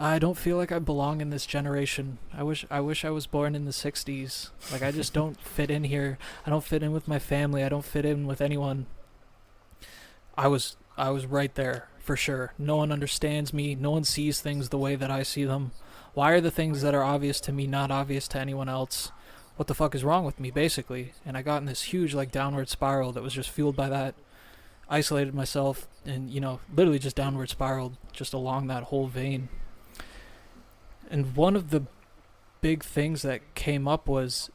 [SPEAKER 1] I don't feel like I belong in this generation. I wish I was born in the 60s. Like, I just don't fit in here. I don't fit in with my family. I don't fit in with anyone. I was right there, for sure. No one understands me. No one sees things the way that I see them. Why are the things that are obvious to me not obvious to anyone else? What the fuck is wrong with me, basically? And I got in this huge, like, downward spiral that was just fueled by that. Isolated myself and, literally just downward spiraled just along that whole vein. And one of the big things that came up was,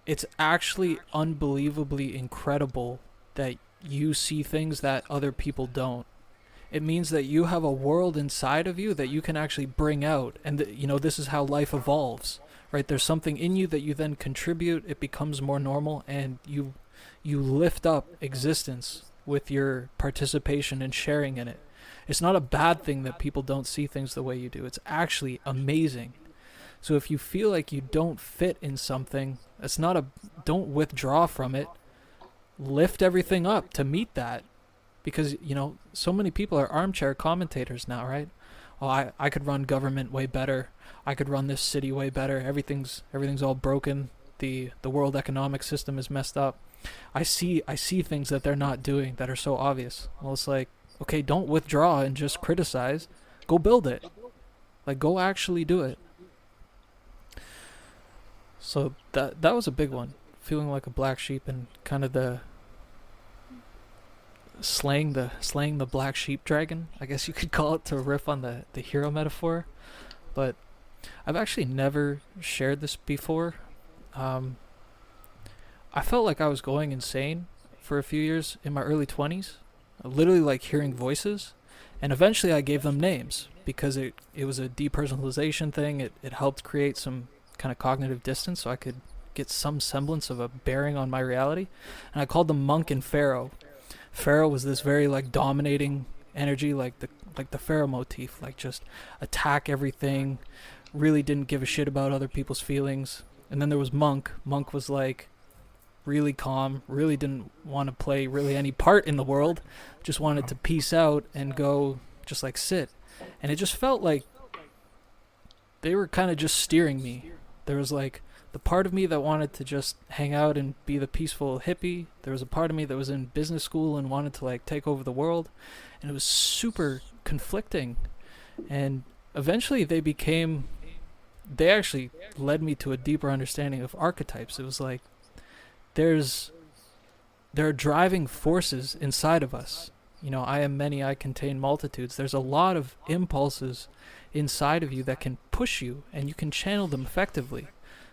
[SPEAKER 1] it's actually unbelievably incredible that you see things that other people don't. It means that you have a world inside of you that you can actually bring out. And, this is how life evolves, right? There's something in you that you then contribute. It becomes more normal, and you lift up existence with your participation and sharing in it. It's not a bad thing that people don't see things the way you do. It's actually amazing. So if you feel like you don't fit in something, don't withdraw from it. Lift everything up to meet that. Because, so many people are armchair commentators now, right? Oh, I could run government way better. I could run this city way better. Everything's all broken. The world economic system is messed up. I see things that they're not doing that are so obvious. Well, it's like, okay, don't withdraw and just criticize. Go build it. Like, go actually do it. So that was a big one. Feeling like a black sheep and kind of the slaying the black sheep dragon, I guess you could call it, to riff on the hero metaphor. But I've actually never shared this before. I felt like I was going insane for a few years in my early 20s, literally like hearing voices, and eventually I gave them names because it was a depersonalization thing. It helped create some kind of cognitive distance so I could get some semblance of a bearing on my reality, and I called them Monk and Pharaoh. Pharaoh was this very like dominating energy, like the Pharaoh motif, like just attack everything, really didn't give a shit about other people's feelings. And then there was Monk. Monk was like really calm, really didn't want to play really any part in the world, just wanted to peace out and go just like sit. And it just felt like they were kind of just steering me. There was like the part of me that wanted to just hang out and be the peaceful hippie. There was a part of me that was in business school and wanted to like take over the world. And it was super conflicting. And eventually they actually led me to a deeper understanding of archetypes. It was like, there are driving forces inside of us. I am many, I contain multitudes. There's a lot of impulses inside of you that can push you, and you can channel them effectively.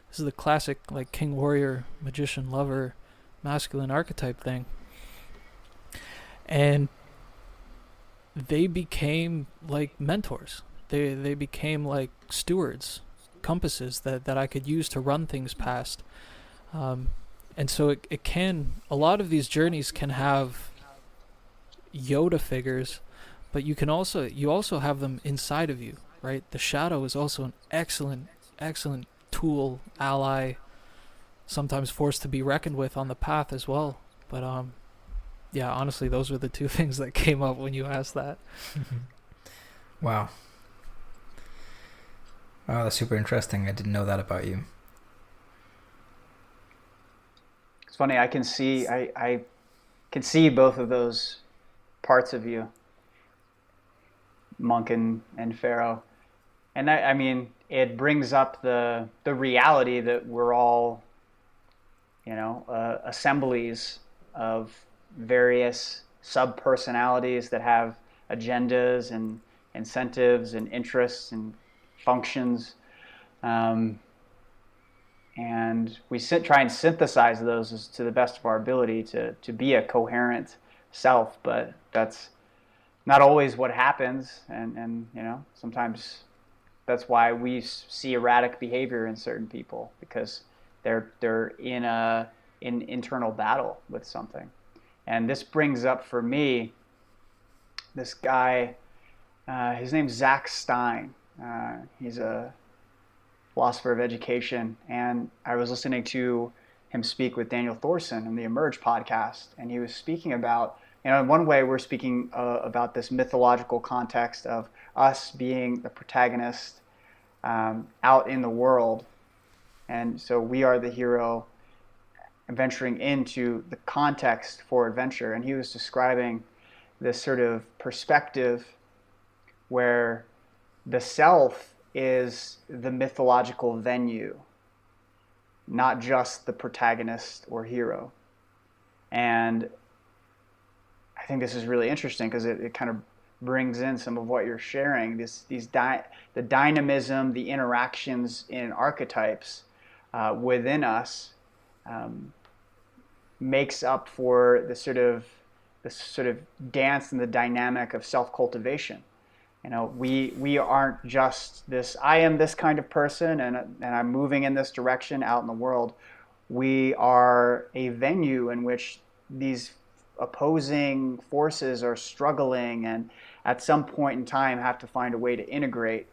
[SPEAKER 1] This is the classic like king, warrior, magician, lover, masculine archetype thing. And they became like mentors. They became like stewards, compasses that I could use to run things past. And so it can, a lot of these journeys can have Yoda figures, but you also have them inside of you, right? The shadow is also an excellent tool, ally, sometimes force to be reckoned with on the path as well. But yeah, honestly, those were the two things that came up when you asked that.
[SPEAKER 3] Wow. Oh, that's super interesting. I didn't know that about you.
[SPEAKER 2] It's funny. I can see both of those parts of you, Monk and Pharaoh, and I mean, it brings up the reality that we're all, assemblies of various sub-personalities that have agendas and incentives and interests and functions. And we try and synthesize those to the best of our ability to be a coherent self, but that's not always what happens, and sometimes that's why we see erratic behavior in certain people, because they're in internal battle with something. And this brings up for me this guy, his name's Zach Stein. He's a philosopher of education, and I was listening to him speak with Daniel Thorson in the I.M.M.Y.T.H podcast, and he was speaking about, in one way we're speaking about this mythological context of us being the protagonist out in the world, and so we are the hero venturing into the context for adventure. And he was describing this sort of perspective where the self is the mythological venue, not just the protagonist or hero. And I think this is really interesting because it kind of brings in some of what you're sharing. The dynamism, the interactions in archetypes within us makes up for the sort of this sort of dance and the dynamic of self-cultivation. We aren't just this, I am this kind of person and I'm moving in this direction out in the world. We are a venue in which these opposing forces are struggling and at some point in time have to find a way to integrate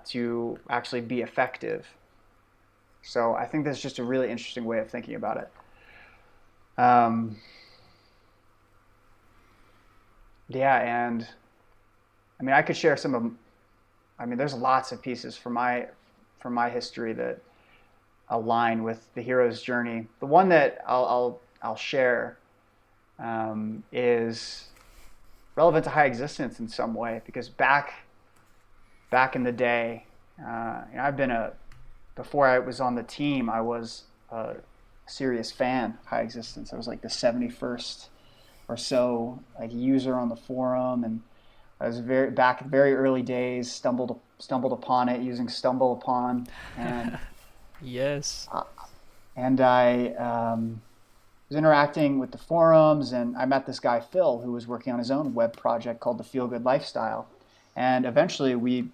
[SPEAKER 2] to actually be effective. So I think that's just a really interesting way of thinking about it. And I mean, I could share some of. I mean, there's lots of pieces from my history that align with the hero's journey. The one that I'll share is relevant to HighExistence in some way, because back in the day, before I was on the team, I was a serious fan of HighExistence. I was like the 71st or so like user on the forum, and I was very early days, stumbled upon it using Stumble Upon, and
[SPEAKER 1] yes,
[SPEAKER 2] and I was interacting with the forums, and I met this guy Phil who was working on his own web project called the Feel Good Lifestyle, and eventually we,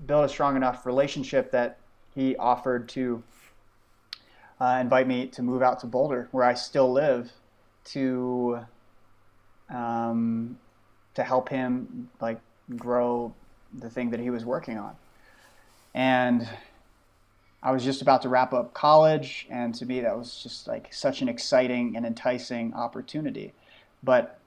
[SPEAKER 2] built a strong enough relationship that he offered to invite me to move out to Boulder, where I still live, to help him like grow the thing that he was working on. And I was just about to wrap up college, and to me that was just like such an exciting and enticing opportunity. But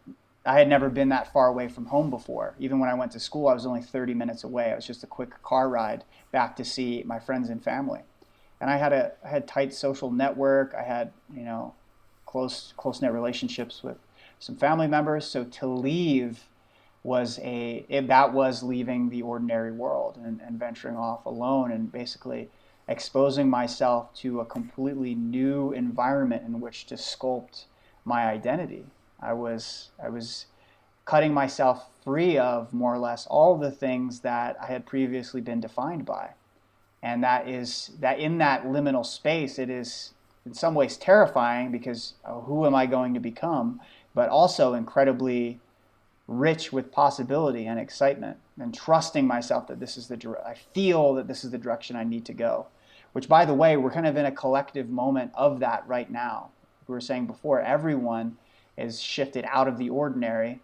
[SPEAKER 2] I had never been that far away from home before. Even when I went to school, I was only 30 minutes away. It was just a quick car ride back to see my friends and family. And I had tight social network. I had, close-knit relationships with some family members. So to leave was leaving the ordinary world and venturing off alone and basically exposing myself to a completely new environment in which to sculpt my identity. I was cutting myself free of more or less all the things that I had previously been defined by. And that in that liminal space, it is in some ways terrifying because who am I going to become? But also incredibly rich with possibility and excitement, and trusting myself that I feel that this is the direction I need to go. Which, by the way, we're kind of in a collective moment of that right now. We were saying before, everyone is shifted out of the ordinary,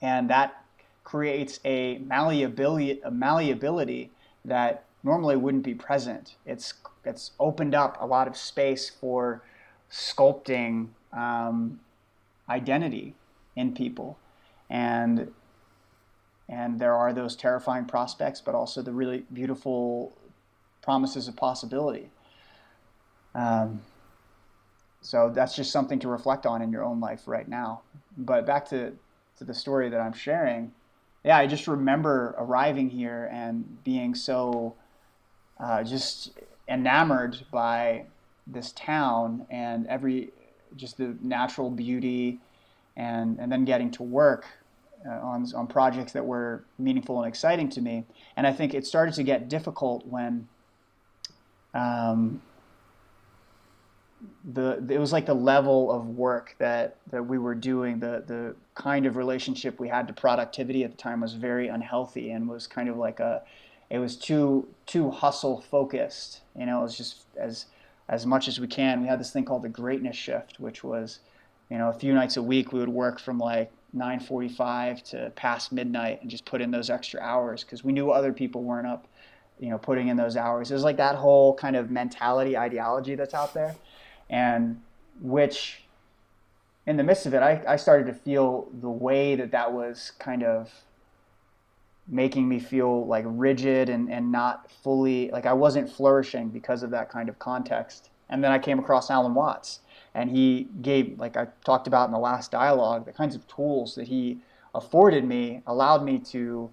[SPEAKER 2] and that creates a malleability that normally wouldn't be present. It's opened up a lot of space for sculpting identity in people, and there are those terrifying prospects, but also the really beautiful promises of possibility. So that's just something to reflect on in your own life right now. But back to the story that I'm sharing, I just remember arriving here and being so just enamored by this town and just the natural beauty, and then getting to work on projects that were meaningful and exciting to me. And I think it started to get difficult when it was like the level of work that we were doing, the kind of relationship we had to productivity at the time was very unhealthy, and was kind of like it was too hustle focused. It was just as much as we can. We had this thing called the greatness shift, which was, a few nights a week we would work from like 9:45 to past midnight and just put in those extra hours because we knew other people weren't up, putting in those hours. It was like that whole kind of mentality, ideology that's out there. And which, in the midst of it, I started to feel the way that was kind of making me feel like rigid and not fully, like I wasn't flourishing because of that kind of context. And then I came across I.M M.Y.T.H, and he gave, like I talked about in the last dialogue, the kinds of tools that he afforded me allowed me to,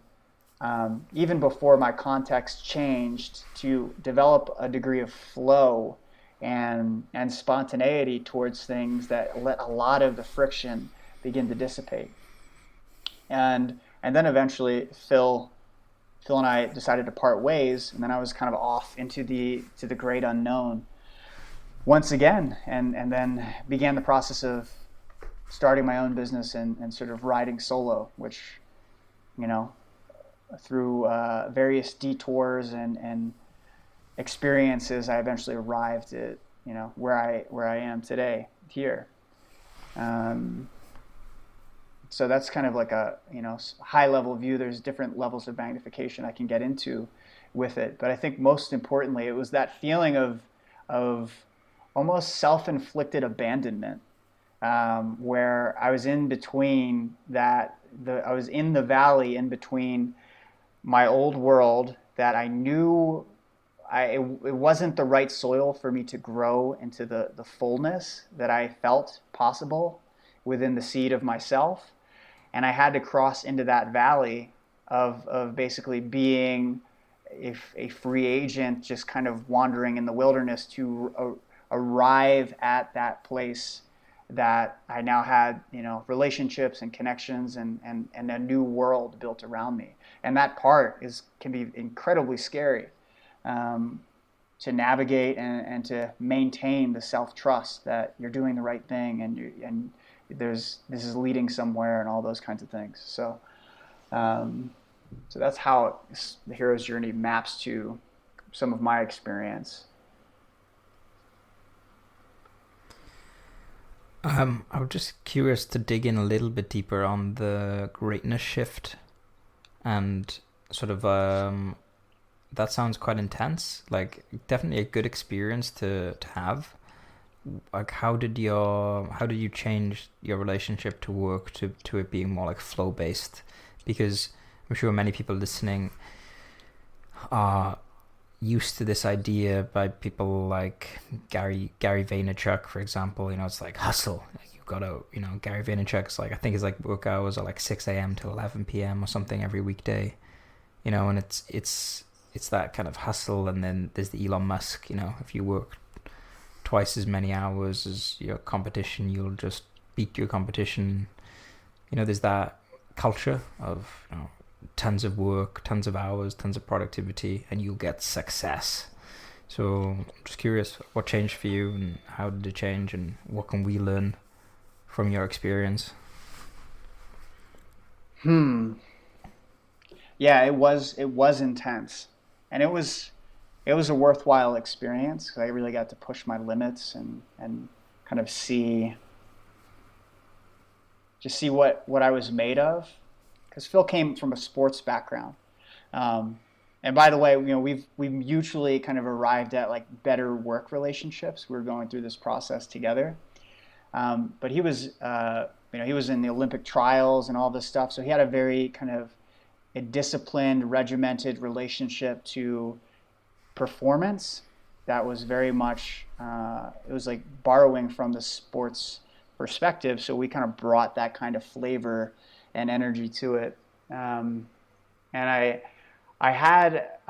[SPEAKER 2] even before my context changed, to develop a degree of flow and spontaneity towards things that let a lot of the friction begin to dissipate. And then eventually Phil and I decided to part ways, and then I was kind of off into the great unknown. once again, and then began the process of starting my own business and sort of riding solo, which, you know, through various detours and experiences, I eventually arrived at, you know, where I am today here. So that's kind of like a, you know, high level view. There's different levels of magnification I can get into with it, but I think most importantly, it was that feeling of almost self-inflicted abandonment, where I was in between I was in the valley in between my old world that I knew it wasn't the right soil for me to grow into the fullness that I felt possible within the seed of myself. And I had to cross into that valley of basically being a free agent, just kind of wandering in the wilderness to arrive at that place that I now had, you know, relationships and connections and a new world built around me. And that part can be incredibly scary, to navigate and to maintain the self-trust that you're doing the right thing and this is leading somewhere and all those kinds of things. So that's how the hero's journey maps to some of my experience.
[SPEAKER 3] I was just curious to dig in a little bit deeper on the greatness shift, and sort of that sounds quite intense. Like, definitely a good experience to have. Like, how did you change your relationship to work to it being more like flow based? Because I'm sure many people listening are used to this idea by people like Gary Vaynerchuk, for example. You know, it's like hustle. Like, you've got to, you know, Gary Vaynerchuk's like, I think his like work hours are like 6 a.m. to 11 p.m. or something every weekday. You know, and it's that kind of hustle. And then there's the Elon Musk. You know, if you work twice as many hours as your competition, you'll just beat your competition. You know, there's that culture of, you know, tons of work, tons of hours, tons of productivity, and you'll get success. So I'm just curious, what changed for you, and how did it change, and what can we learn from your experience?
[SPEAKER 2] Yeah, it was intense, and it was a worthwhile experience because I really got to push my limits and kind of see what I was made of. Because Phil came from a sports background, and by the way, you know, we've mutually kind of arrived at like better work relationships. We're going through this process together, but he was, you know, he was in the Olympic trials and all this stuff, so he had a very kind of a disciplined, regimented relationship to performance that was very much, it was like borrowing from the sports perspective. So we kind of brought that kind of flavor and energy to it. And I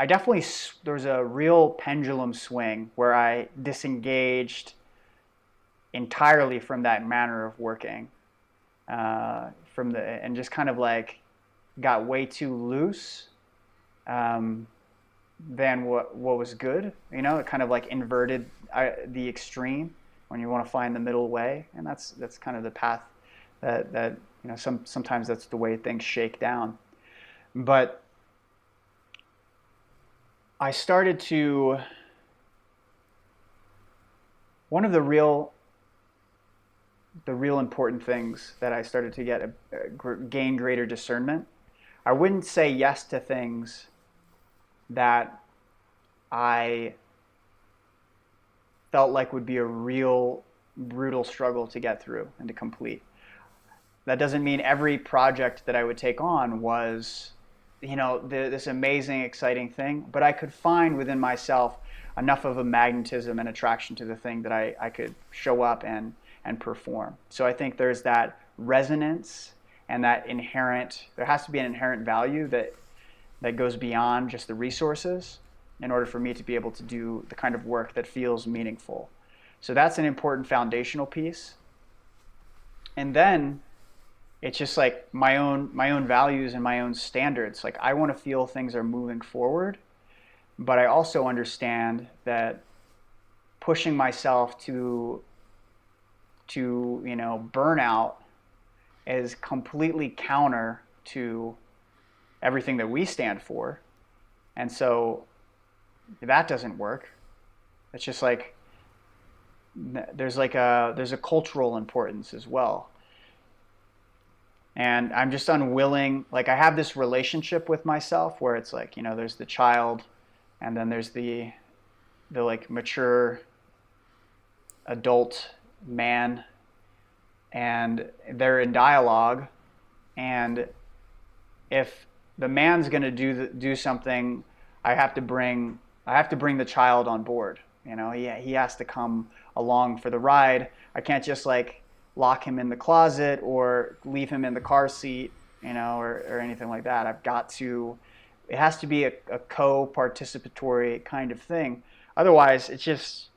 [SPEAKER 2] definitely, there was a real pendulum swing where I disengaged entirely from that manner of working, and just kind of like got way too loose, than what was good. You know, it kind of like inverted the extreme when you want to find the middle way, and that's kind of the path that you know, sometimes that's the way things shake down. But I started to, one of the real important things that I started to gain greater discernment. I wouldn't say yes to things that I felt like would be a real brutal struggle to get through and to complete. That doesn't mean every project that I would take on was, you know, this amazing, exciting thing, but I could find within myself enough of a magnetism and attraction to the thing that I could show up and perform. So I think there's that resonance and that there has to be an inherent value that goes beyond just the resources in order for me to be able to do the kind of work that feels meaningful. So that's an important foundational piece. And then it's just like my own values and my own standards. Like, I want to feel things are moving forward, but I also understand that pushing myself to burnout is completely counter to everything that we stand for. And so that doesn't work. It's just like there's a cultural importance as well. And I'm just unwilling, like I have this relationship with myself where it's like, there's the child and then there's the like mature adult man, and they're in dialogue, and if the man's going to do something, I have to bring the child on board. He has to come along for the ride. I can't just like lock him in the closet or leave him in the car seat, or anything like that. It has to be a co-participatory kind of thing. Otherwise, it's just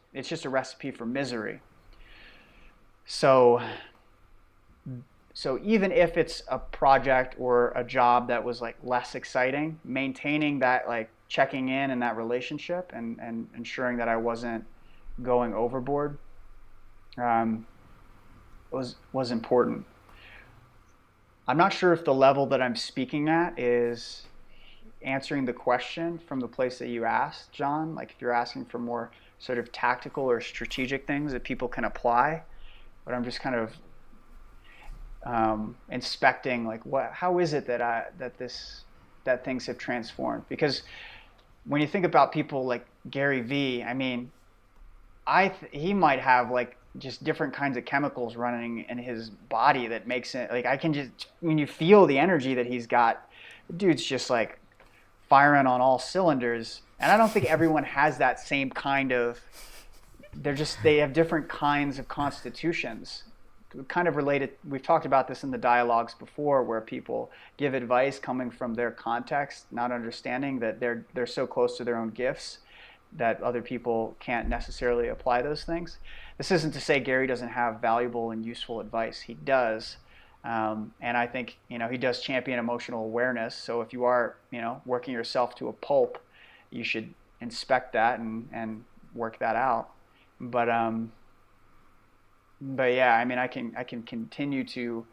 [SPEAKER 2] a recipe for misery. So even if it's a project or a job that was like less exciting, maintaining that like checking in and that relationship and ensuring that I wasn't going overboard was important. I'm not sure if the level that I'm speaking at is answering the question from the place that you asked, John. Like if you're asking for more sort of tactical or strategic things that people can apply, but I'm just kind of inspecting like how is it that things have transformed. Because when you think about people like Gary Vee, I mean, he might have like just different kinds of chemicals running in his body that makes it like I can just, when you feel the energy that he's got, the dude's just like firing on all cylinders. And I don't think everyone has that same kind of, they have different kinds of constitutions. Kind of related, we've talked about this in the dialogues before, where people give advice coming from their context, not understanding that they're so close to their own gifts that other people can't necessarily apply those things. This isn't to say Gary doesn't have valuable and useful advice. He does. And I think, he does champion emotional awareness. So if you are, working yourself to a pulp, you should inspect that and work that out. But yeah, I mean, I can continue to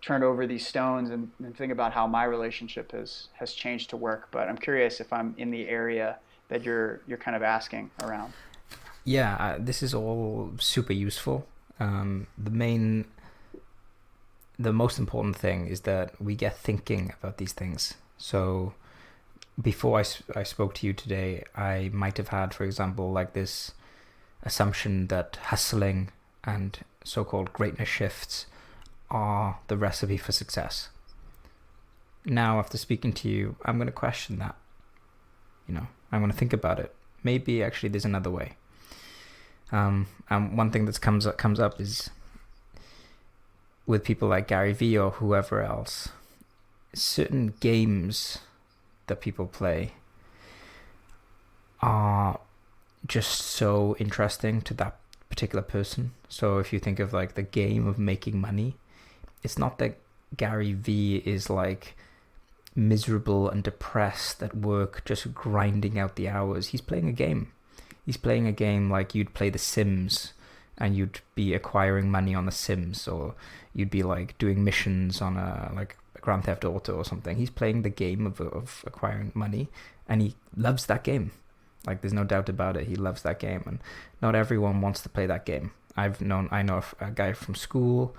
[SPEAKER 2] turn over these stones and think about how my relationship has changed to work. But I'm curious if I'm in the area that you're kind of asking around.
[SPEAKER 3] Yeah, this is all super useful. The most important thing is that we get thinking about these things. So before I spoke to you today, I might have had, for example, like this assumption that hustling and so-called greatness shifts are the recipe for success. Now, after speaking to you, I'm going to question that. I'm going to think about it. Maybe actually there's another way. And one thing that comes up is with people like Gary Vee or whoever else, certain games that people play are just so interesting to that particular person. So if you think of like the game of making money, it's not that Gary Vee is like miserable and depressed at work, just grinding out the hours. He's playing a game. He's playing a game like you'd play The Sims, and you'd be acquiring money on The Sims, or you'd be like doing missions on a Grand Theft Auto or something. He's playing the game of acquiring money, and he loves that game. Like there's no doubt about it. He loves that game, and not everyone wants to play that game. I know a guy from school,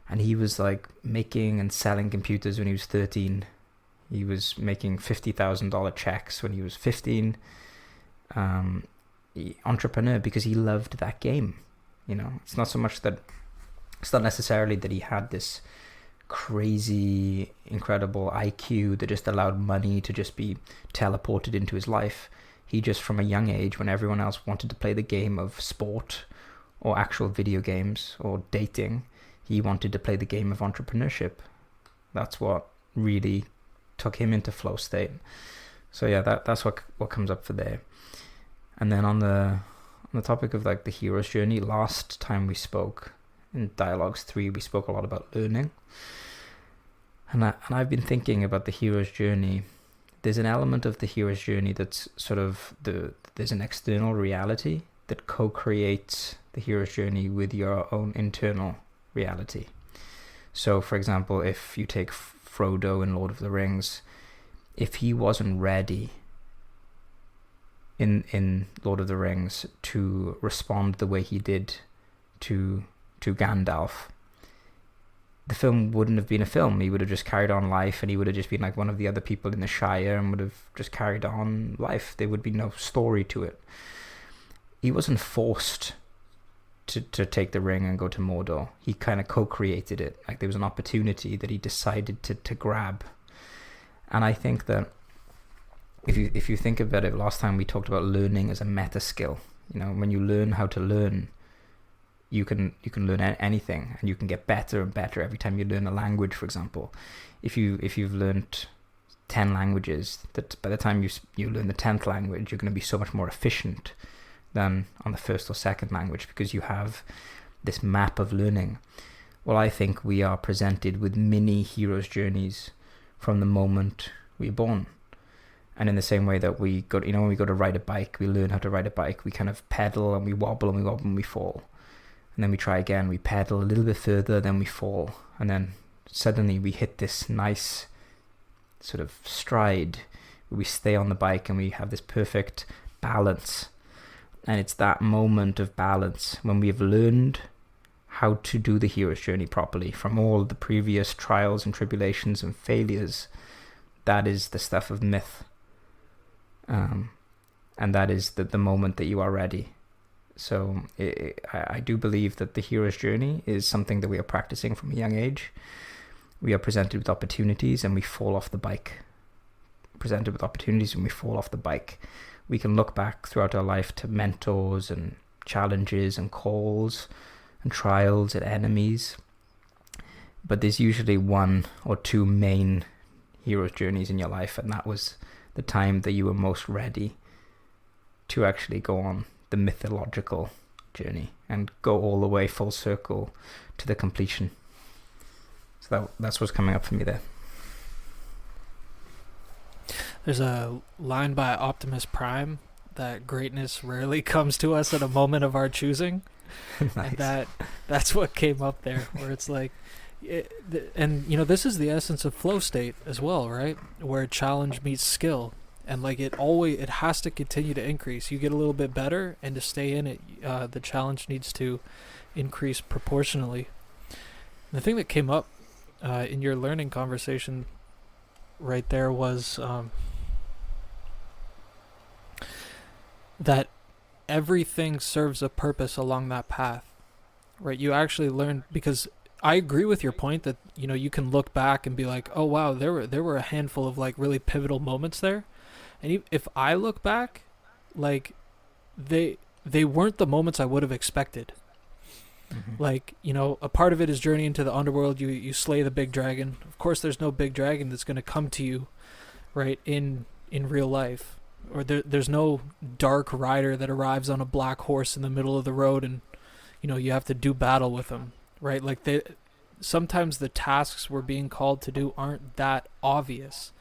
[SPEAKER 3] and he was like making and selling computers when he was 13. He was making $50,000 checks when he was 15. Entrepreneur because he loved that game. It's not so much that, it's not necessarily that he had this crazy, incredible IQ that just allowed money to just be teleported into his life. He just, from a young age, when everyone else wanted to play the game of sport or actual video games or dating, he wanted to play the game of entrepreneurship. That's what really took him into flow state. So yeah, that's what comes up for there. And then on the topic of like the hero's journey, last time we spoke in Dialogues 3, we spoke a lot about learning. And I've been thinking about the hero's journey. There's an element of the hero's journey that's sort of there's an external reality, that co-creates the hero's journey with your own internal reality. So, for example, if you take Frodo in Lord of the Rings, if he wasn't ready in Lord of the Rings to respond the way he did to Gandalf, the film wouldn't have been a film. He would have just carried on life, and he would have just been like one of the other people in the Shire and would have just carried on life. There would be no story to it. He wasn't forced to take the ring and go to Mordor. He kind of co-created it. Like, there was an opportunity that he decided to grab. And I think that if you think about it, last time we talked about learning as a meta skill. You know, when you learn how to learn, you can learn anything, and you can get better and better every time you learn a language. For example, if you've learned 10 languages, that by the time you learn the 10th language, you're going to be so much more efficient than on the first or second language, because you have this map of learning. Well, I think we are presented with mini hero's journeys from the moment we're born. And in the same way that we go, when we go to ride a bike, we learn how to ride a bike. We kind of pedal and we wobble and we wobble and we fall. And then we try again, we pedal a little bit further, then we fall. And then suddenly we hit this nice sort of stride where we stay on the bike and we have this perfect balance. And it's that moment of balance when we have learned how to do the hero's journey properly from all the previous trials and tribulations and failures. That is the stuff of myth. And that is the moment that you are ready. So I do believe that the hero's journey is something that we are practicing from a young age. We are presented with opportunities and we fall off the bike. Presented with opportunities and we fall off the bike. We can look back throughout our life to mentors and challenges and calls and trials and enemies. But there's usually one or two main hero's journeys in your life, and that was the time that you were most ready to actually go on the mythological journey and go all the way full circle to the completion. So that's what's coming up for me there.
[SPEAKER 1] There's a line by Optimus Prime that greatness rarely comes to us at a moment of our choosing.
[SPEAKER 3] Nice.
[SPEAKER 1] And that's what came up there, where it's like, and this is the essence of flow state as well, right? Where challenge meets skill, and like it has to continue to increase. You get a little bit better, and to stay in it, the challenge needs to increase proportionally. The thing that came up in your learning conversation right there was that everything serves a purpose along that path, right? You actually learn, because I agree with your point that you can look back and be like, oh wow, there were a handful of like really pivotal moments there, and if I look back, like they weren't the moments I would have expected. Mm-hmm. Like, a part of it is journey into the underworld. You slay the big dragon. Of course, there's no big dragon that's going to come to you, right, in real life. Or there's no dark rider that arrives on a black horse in the middle of the road and, you have to do battle with him, right? Like, sometimes the tasks we're being called to do aren't that obvious.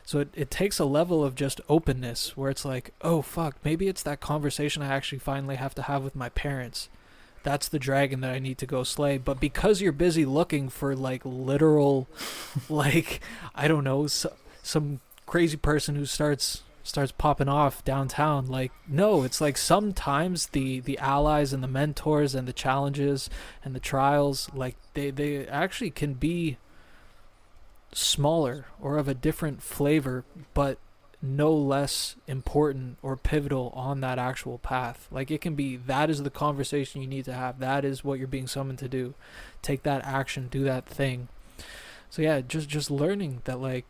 [SPEAKER 1] So it takes a level of just openness where it's like, oh, fuck, maybe it's that conversation I actually finally have to have with my parents. That's the dragon that I need to go slay. But because you're busy looking for like literal, like, I don't know, some crazy person who starts popping off downtown, like, no, it's like sometimes the allies and the mentors and the challenges and the trials, like they actually can be smaller or of a different flavor, but no less important or pivotal on that actual path. Like, it can be, that is the conversation you need to have. That is what you're being summoned to do. Take that action, do that thing. So yeah, just learning that, like,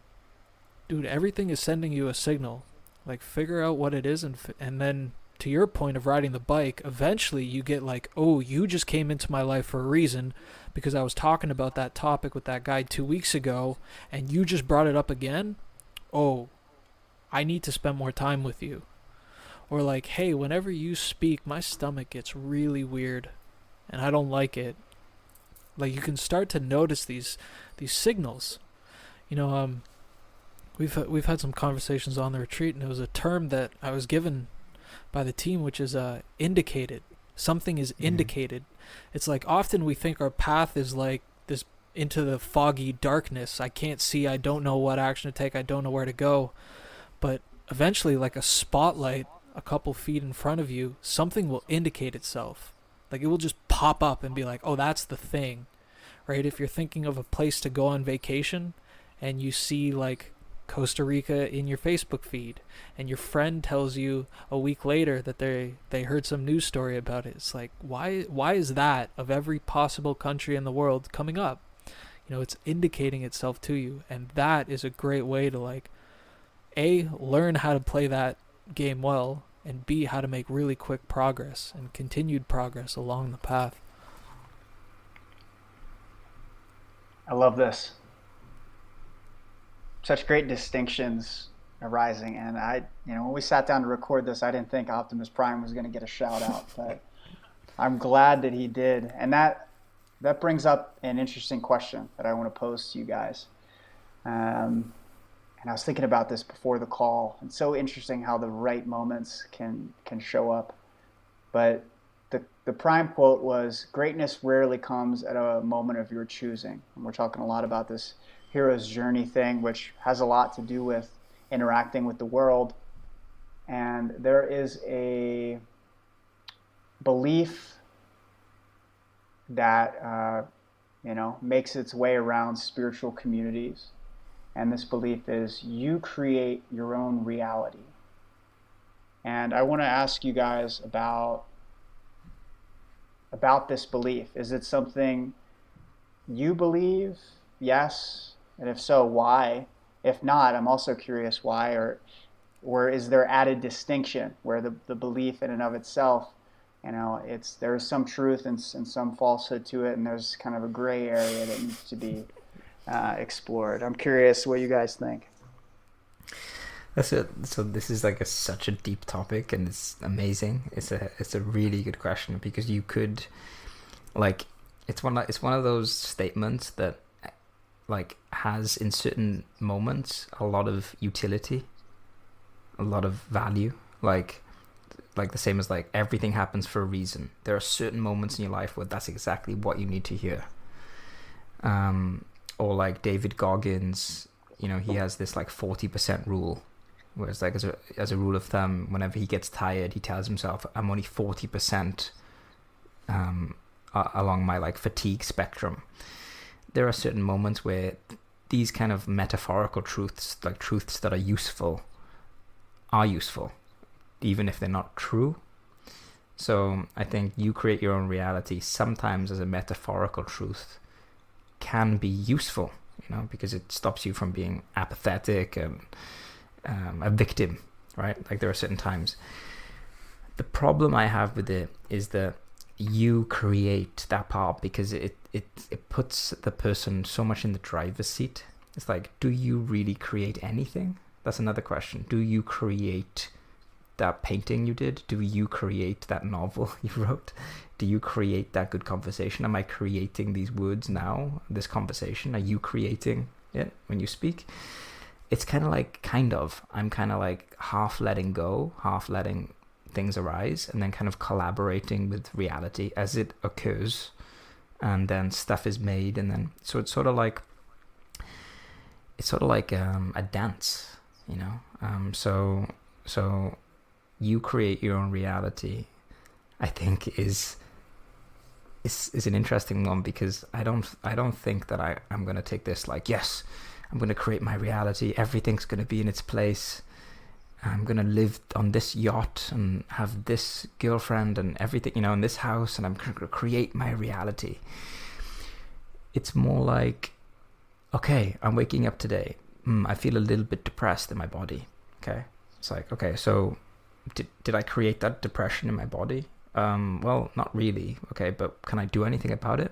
[SPEAKER 1] dude, everything is sending you a signal. Like, figure out what it is, and then to your point of riding the bike, eventually you get like, oh, you just came into my life for a reason because I was talking about that topic with that guy 2 weeks ago, and you just brought it up again. Oh, I need to spend more time with you. Or like, hey, whenever you speak, my stomach gets really weird and I don't like it. Like, you can start to notice these signals. We've had some conversations on the retreat, and it was a term that I was given by the team, which is indicated. Something is indicated. It's like often we think our path is like this into the foggy darkness. I can't see. I don't know what action to take. I don't know where to go. But eventually, like a spotlight a couple feet in front of you, something will indicate itself. Like it will just pop up and be like, oh, that's the thing, right? If you're thinking of a place to go on vacation and you see like Costa Rica in your Facebook feed and your friend tells you a week later that they heard some news story about it, it's like, why is that of every possible country in the world coming up? You know, it's indicating itself to you, and that is a great way to like A, learn how to play that game well, and B, how to make really quick progress and continued progress along the path.
[SPEAKER 2] I love this. Such great distinctions arising, and when we sat down to record this, I didn't think Optimus Prime was going to get a shout out, but I'm glad that he did, and that brings up an interesting question that I want to pose to you guys. And I was thinking about this before the call. It's so interesting how the right moments can show up. But the prime quote was, "Greatness rarely comes at a moment of your choosing." And we're talking a lot about this hero's journey thing, which has a lot to do with interacting with the world. And there is a belief that makes its way around spiritual communities. And this belief is you create your own reality. And I want to ask you guys about this belief. Is it something you believe? Yes. And if so, why? If not, I'm also curious why, or is there added distinction where the belief in and of itself, there's some truth and some falsehood to it, and there's kind of a gray area that needs to be explored. I'm curious what you guys think.
[SPEAKER 3] That's it. So this is like such a deep topic, and it's amazing. It's a really good question, because you could, like, it's one of those statements that like has in certain moments a lot of utility, a lot of value, like the same as like everything happens for a reason. There are certain moments in your life where that's exactly what you need to hear. Or like David Goggins, he has this like 40% rule, where it's like as a rule of thumb, whenever he gets tired, he tells himself, I'm only 40% along my like fatigue spectrum. There are certain moments where these kind of metaphorical truths, like truths that are useful, even if they're not true. So I think you create your own reality sometimes as a metaphorical truth can be useful, because it stops you from being apathetic and a victim, right? Like there are certain times. The problem I have with it is that you create that part because it puts the person so much in the driver's seat. It's like, do you really create anything? That's another question. Do you create that painting you did? Do you create that novel you wrote? Do you create that good conversation? Am I creating these words now, this conversation? Are you creating it when you speak? It's kind of like, I'm kind of like half letting go, half letting things arise, and then kind of collaborating with reality as it occurs. And then stuff is made, and then, so it's sort of like a dance, so you create your own reality, I think is an interesting one, because I don't think that I'm going to take this like, yes, I'm going to create my reality, everything's going to be in its place, I'm going to live on this yacht and have this girlfriend and everything, in this house, and I'm going to create my reality. It's more like, okay, I'm waking up today, I feel a little bit depressed in my body. Okay, it's like, okay, so did I create that depression in my body? Well, not really. Okay, but can I do anything about it?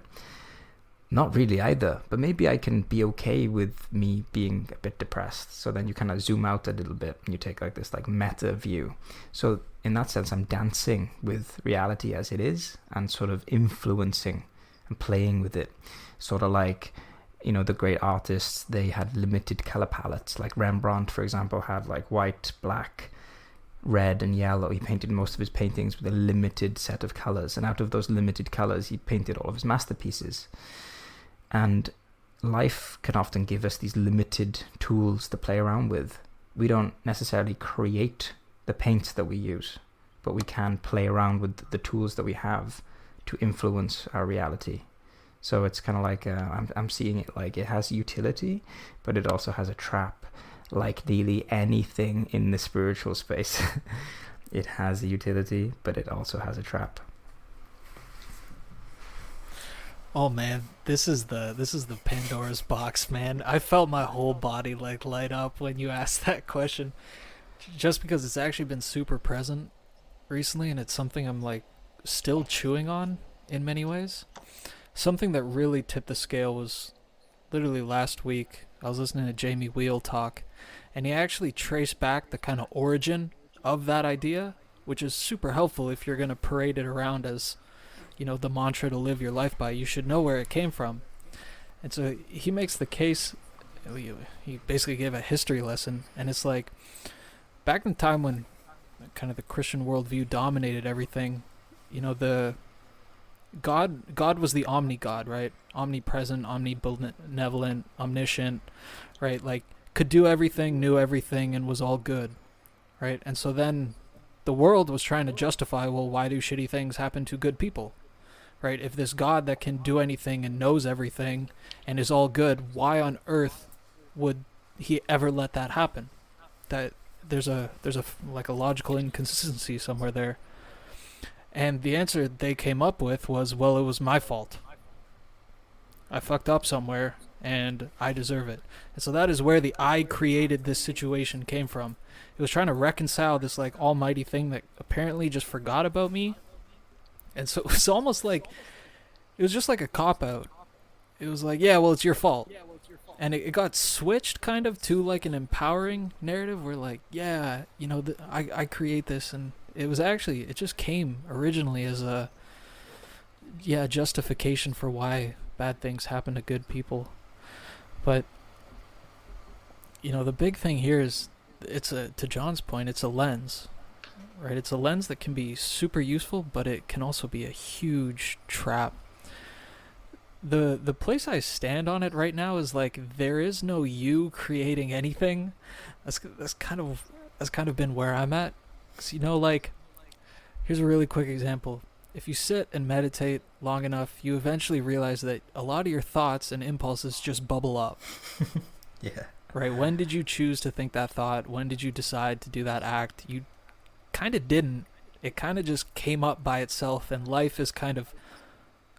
[SPEAKER 3] Not really either, but maybe I can be okay with me being a bit depressed. So then you kind of zoom out a little bit and you take like this like meta view. So in that sense, I'm dancing with reality as it is and sort of influencing and playing with it. Sort of like, the great artists, they had limited color palettes. Like Rembrandt, for example, had like white, black, red and yellow. He painted most of his paintings with a limited set of colors, and out of those limited colors he painted all of his masterpieces. And life can often give us these limited tools to play around with. We don't necessarily create the paints that we use, but we can play around with the tools that we have to influence our reality. So it's kind of like, I'm seeing it like it has utility, but it also has a trap, like nearly anything in the spiritual space. It has a utility, but it also has a trap.
[SPEAKER 1] Oh man, this is the Pandora's box, man. I felt my whole body like light up when you asked that question, just because it's actually been super present recently, and it's something I'm like still chewing on in many ways. Something that really tipped the scale was literally last week. I was listening to Jamie Wheel talk, and he actually traced back the kind of origin of that idea, which is super helpful if you're going to parade it around as, you know, the mantra to live your life by. You should know where it came from. And so he makes the case, he basically gave a history lesson, and it's like, back in the time when kind of the Christian worldview dominated everything, you know, the God was the omni-God, right? Omnipresent, omnibenevolent, omniscient, right? Like, could do everything, knew everything, and was all good, right? And so then the world was trying to justify, well, why do shitty things happen to good people, right? If this God that can do anything and knows everything and is all good, why on earth would he ever let that happen? That there's a like a logical inconsistency somewhere there. And the answer they came up with was, well, it was my fault. I fucked up somewhere, and I deserve it. And so that is where the I created this situation came from. It was trying to reconcile this like almighty thing that apparently just forgot about me. And so it was almost like, it was just like a cop-out. It was like, yeah, well, it's your fault. And it got switched kind of to like an empowering narrative where like, yeah, you know, I create this, and it was actually, it just came originally as a, justification for why bad things happen to good people. But, you know, the big thing here is, to John's point, it's a lens, right? It's a lens that can be super useful, but it can also be a huge trap. The place I stand on it right now is like, there is no you creating anything. That's kind of been where I'm at. 'Cause, you know, like, here's a really quick example. If you sit and meditate long enough, you eventually realize that a lot of your thoughts and impulses just bubble up.
[SPEAKER 3] Yeah.
[SPEAKER 1] Right? When did you choose to think that thought? When did you decide to do that act? You kind of didn't. It kind of just came up by itself, and life is kind of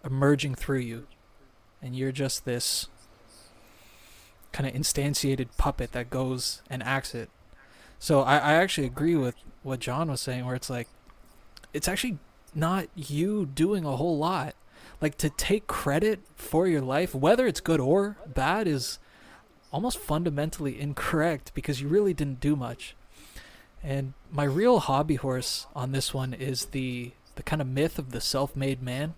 [SPEAKER 1] emerging through you. And you're just this kind of instantiated puppet that goes and acts it. So I actually agree with what John was saying, where it's like, it's actually not you doing a whole lot. Like, to take credit for your life, whether it's good or bad, is almost fundamentally incorrect, because you really didn't do much. And my real hobby horse on this one is the kind of myth of the self-made man.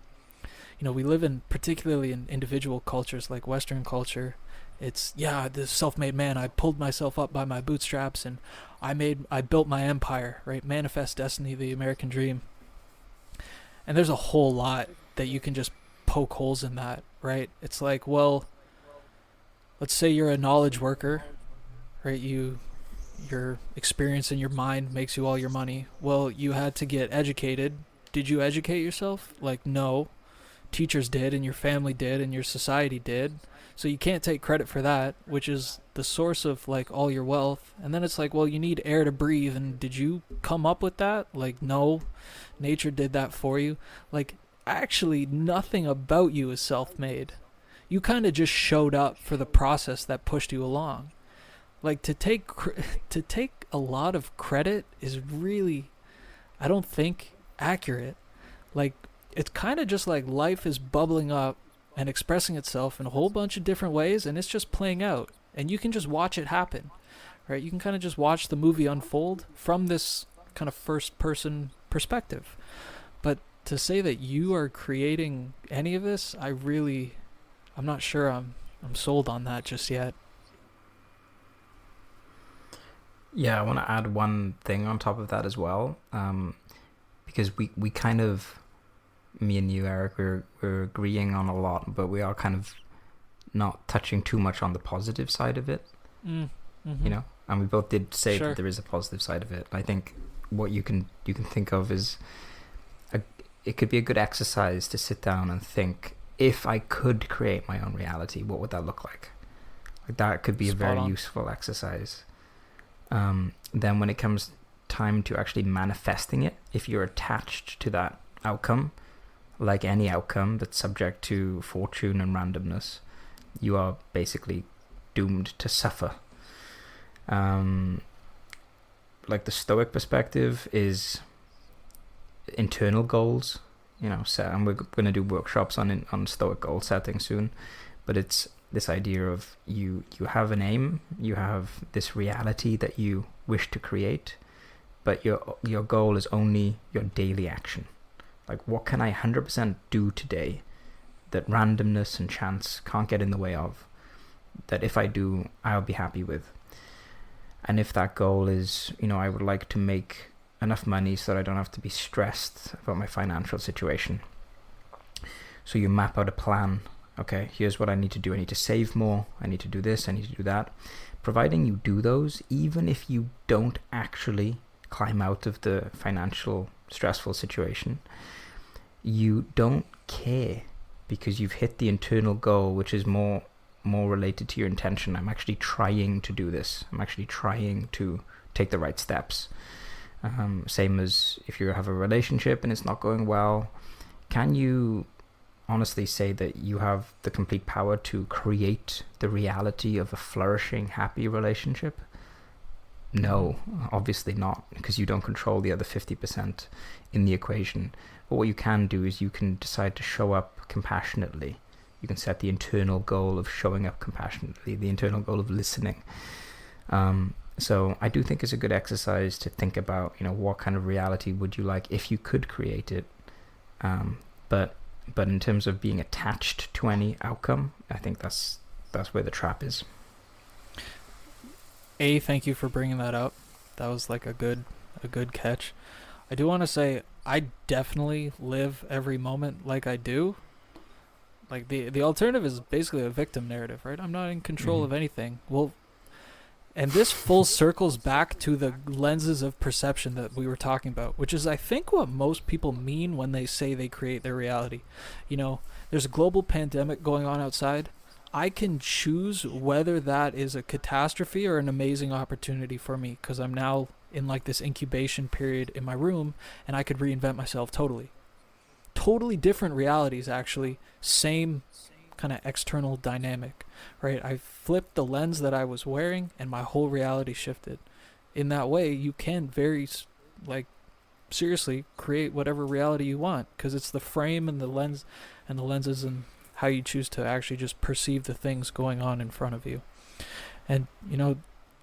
[SPEAKER 1] You know, we live in, particularly in individual cultures like Western culture, it's, yeah, the self-made man, I pulled myself up by my bootstraps and I built my empire, right? Manifest destiny, the American dream. And there's a whole lot that you can just poke holes in that, right? It's like, well, let's say you're a knowledge worker, right? Your experience in your mind makes you all your money. Well, you had to get educated. Did you educate yourself? Like, no. Teachers did, and your family did, and your society did. So you can't take credit for that, which is the source of like all your wealth. And then it's like, well, you need air to breathe, and did you come up with that? Like, no, nature did that for you. Like, actually nothing about you is self-made. You kind of just showed up for the process that pushed you along. Like, to take a lot of credit is really, I don't think, accurate. Like, it's kind of just like life is bubbling up and expressing itself in a whole bunch of different ways, and it's just playing out, and you can just watch it happen, right? You can kind of just watch the movie unfold from this kind of first person perspective. But to say that you are creating any of this, I'm not sure I'm sold on that just yet.
[SPEAKER 3] Yeah, I want to add one thing on top of that as well, because we kind of, me and you, Eric, we're agreeing on a lot, but we are kind of not touching too much on the positive side of it, and we both did say that there is a positive side of it. I think what you can think of is it could be a good exercise to sit down and think, if I could create my own reality, what would that look like? Like, that could be a very useful exercise. Then when it comes time to actually manifesting it, if you're attached to that outcome, like any outcome that's subject to fortune and randomness, you are basically doomed to suffer. Like, the Stoic perspective is internal goals, set, and we're going to do workshops on Stoic goal setting soon, but it's this idea of you have an aim, you have this reality that you wish to create, but your goal is only your daily action. Like, what can I 100% do today that randomness and chance can't get in the way of, that if I do, I'll be happy with? And if that goal is, I would like to make enough money so that I don't have to be stressed about my financial situation. So you map out a plan. Okay, here's what I need to do. I need to save more. I need to do this. I need to do that. Providing you do those, even if you don't actually climb out of the financial stressful situation, you don't care, because you've hit the internal goal, which is more related to your intention. I'm actually trying to do this. I'm actually trying to take the right steps. Same as if you have a relationship and it's not going well, can you honestly say that you have the complete power to create the reality of a flourishing, happy relationship? No, obviously not, because you don't control the other 50% in the equation. But what you can do is you can decide to show up compassionately. You can set the internal goal of showing up compassionately, the internal goal of listening. So I do think it's a good exercise to think about, what kind of reality would you like if you could create it. But in terms of being attached to any outcome, I think that's where the trap is.
[SPEAKER 1] Thank you for bringing that up. That was like a good catch. I do want to say I definitely live every moment like I do. Like, the alternative is basically a victim narrative, right? I'm not in control of anything. Well, and this full circles back to the lenses of perception that we were talking about, which is, I think, what most people mean when they say they create their reality. There's a global pandemic going on outside. I can choose whether that is a catastrophe or an amazing opportunity for me, because I'm now in like this incubation period in my room, and I could reinvent myself totally. Totally different realities, actually. Same kind of external dynamic, right? I flipped the lens that I was wearing, and my whole reality shifted. In that way, you can very, seriously create whatever reality you want, because it's the frame and the lens and the lenses and how you choose to actually just perceive the things going on in front of you. And,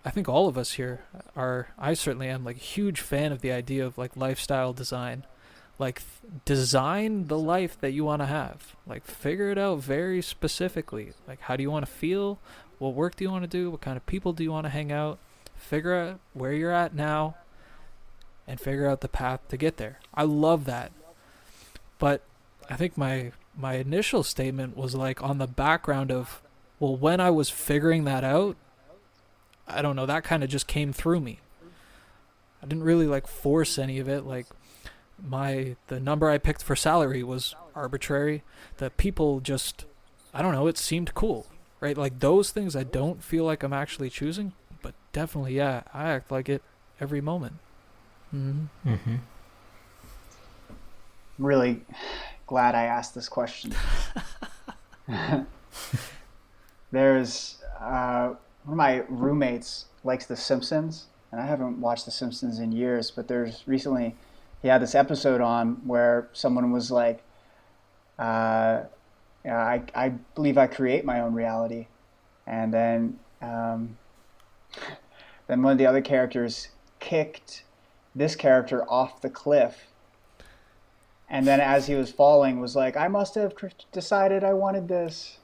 [SPEAKER 1] I think all of us here I certainly am, a huge fan of the idea of, lifestyle design. Design the life that you want to have. Figure it out very specifically. How do you want to feel? What work do you want to do? What kind of people do you want to hang out? Figure out where you're at now and figure out the path to get there. I love that. But I think my initial statement was on the background of, well, when I was figuring that out, I don't know, that kind of just came through me. I didn't really force any of it. The number I picked for salary was arbitrary. The people just, I don't know, it seemed cool, right? Those things I don't feel like I'm actually choosing, but definitely, yeah, I act like it every moment.
[SPEAKER 2] Really glad I asked this question. There's one of my roommates likes The Simpsons, and I haven't watched The Simpsons in years, but he had this episode on where someone was like, I believe I create my own reality. And then one of the other characters kicked this character off the cliff. And then as he was falling was like, I must have decided I wanted this.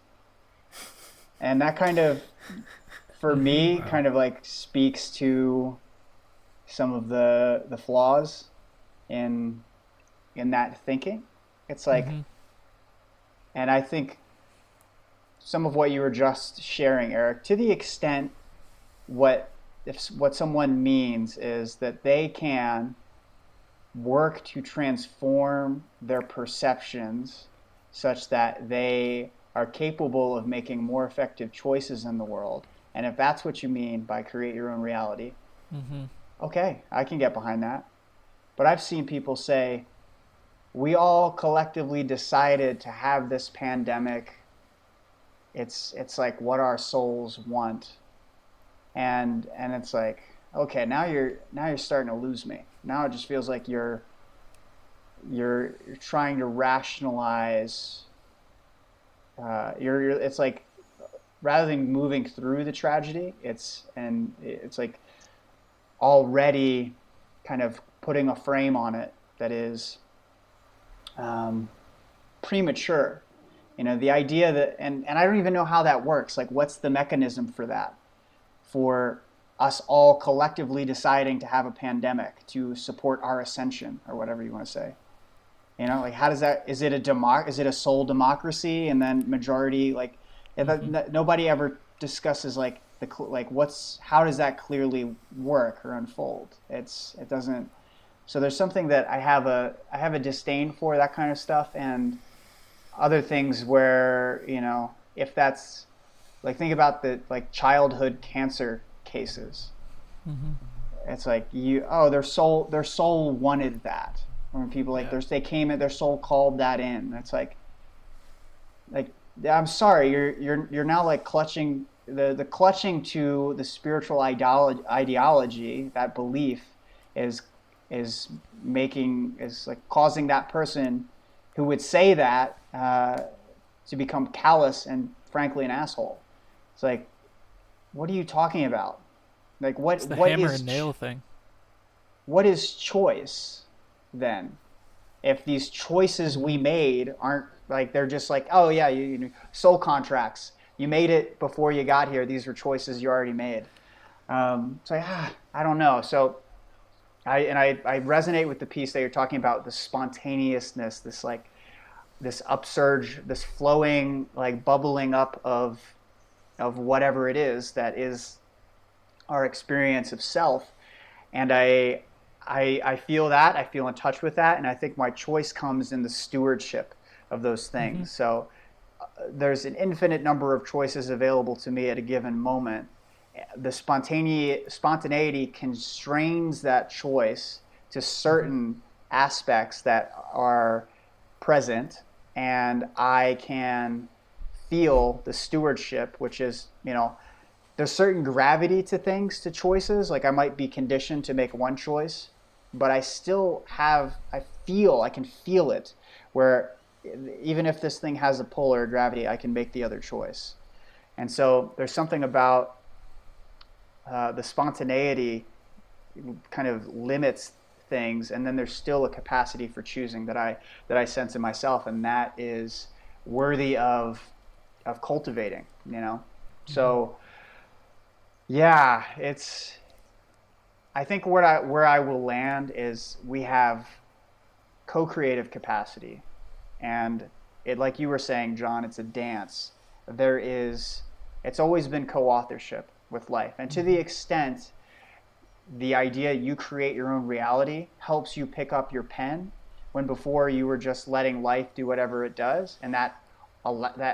[SPEAKER 2] And that kind of, for me, kind of speaks to some of the flaws in that thinking. It's like,
[SPEAKER 1] Mm-hmm.
[SPEAKER 2] and I think some of what you were just sharing, Eric, to the extent what what someone means is that they can work to transform their perceptions such that they are capable of making more effective choices in the world. And if that's what you mean by create your own reality,
[SPEAKER 1] Mm-hmm.
[SPEAKER 2] okay, I can get behind that. But I've seen people say, we all collectively decided to have this pandemic. It's like what our souls want. And it's like, okay, now you're starting to lose me. Now it just feels like you're trying to rationalize. It's like rather than moving through the tragedy, it's like already kind of putting a frame on it that is um, premature. You know, the idea that, and I don't even know how that works. Like, what's the mechanism for that? For us all collectively deciding to have a pandemic to support our ascension or whatever you want to say. You know, like how does that? Is it is it a sole democracy and then majority? Like,
[SPEAKER 1] Mm-hmm.
[SPEAKER 2] nobody ever discusses like like how does that clearly work or unfold? It doesn't. So there's something that I have a disdain for that kind of stuff, and other things where, you know, if that's like, think about the like childhood cancer cases.
[SPEAKER 1] Mm-hmm.
[SPEAKER 2] It's like their soul wanted that. When people like
[SPEAKER 1] Yeah.
[SPEAKER 2] they came in, their soul called that in. It's like I'm sorry, you're now like clutching the clutching to the spiritual ideology, that belief is is is like causing that person who would say that to become callous and frankly an asshole. It's like, what are you talking about? Like
[SPEAKER 1] It's the hammer and nail thing.
[SPEAKER 2] what is choice then? If these choices
[SPEAKER 1] Mm-hmm.
[SPEAKER 2] we made aren't like, they're just like, oh yeah, you soul contracts. You made it before you got here. These were choices you already made. So I don't know. So I resonate with the piece that you're talking about, the spontaneousness, this like this upsurge, this flowing, like bubbling up of whatever it is that is our experience of self. And I feel that, I feel in touch with that, and I think my choice comes in the stewardship of those
[SPEAKER 1] Mm-hmm.
[SPEAKER 2] things. So there's an infinite number of choices available to me at a given moment. The spontaneity constrains that choice to
[SPEAKER 1] Mm-hmm.
[SPEAKER 2] certain aspects that are present, and I can feel the stewardship, which is, you know, there's certain gravity to things, to choices. Like I might be conditioned to make one choice, but I still have, I can feel it, where even if this thing has a pull or a gravity, I can make the other choice. And so there's something about the spontaneity kind of limits things, and then there's still a capacity for choosing that I sense in myself, and that is worthy of cultivating. You know,
[SPEAKER 1] Mm-hmm.
[SPEAKER 2] so yeah, it's. I think where I will land is we have co-creative capacity, and it, like you were saying, John, it's a dance. There is, it's always been co-authorship with life, and to the
[SPEAKER 1] Mm-hmm.
[SPEAKER 2] extent the idea you create your own reality helps you pick up your pen when before you were just letting life do whatever it does, and that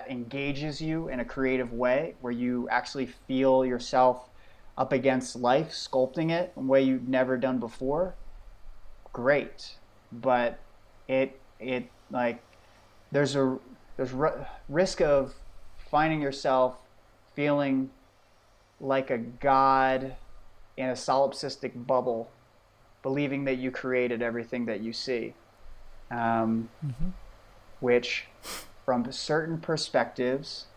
[SPEAKER 2] engages you in a creative way where you actually feel yourself up against life, sculpting it in a way you've never done before. Great, but it like there's a risk of finding yourself feeling like a god in a solipsistic bubble, believing that you created everything that you see, um,
[SPEAKER 1] Mm-hmm.
[SPEAKER 2] which, from certain perspectives,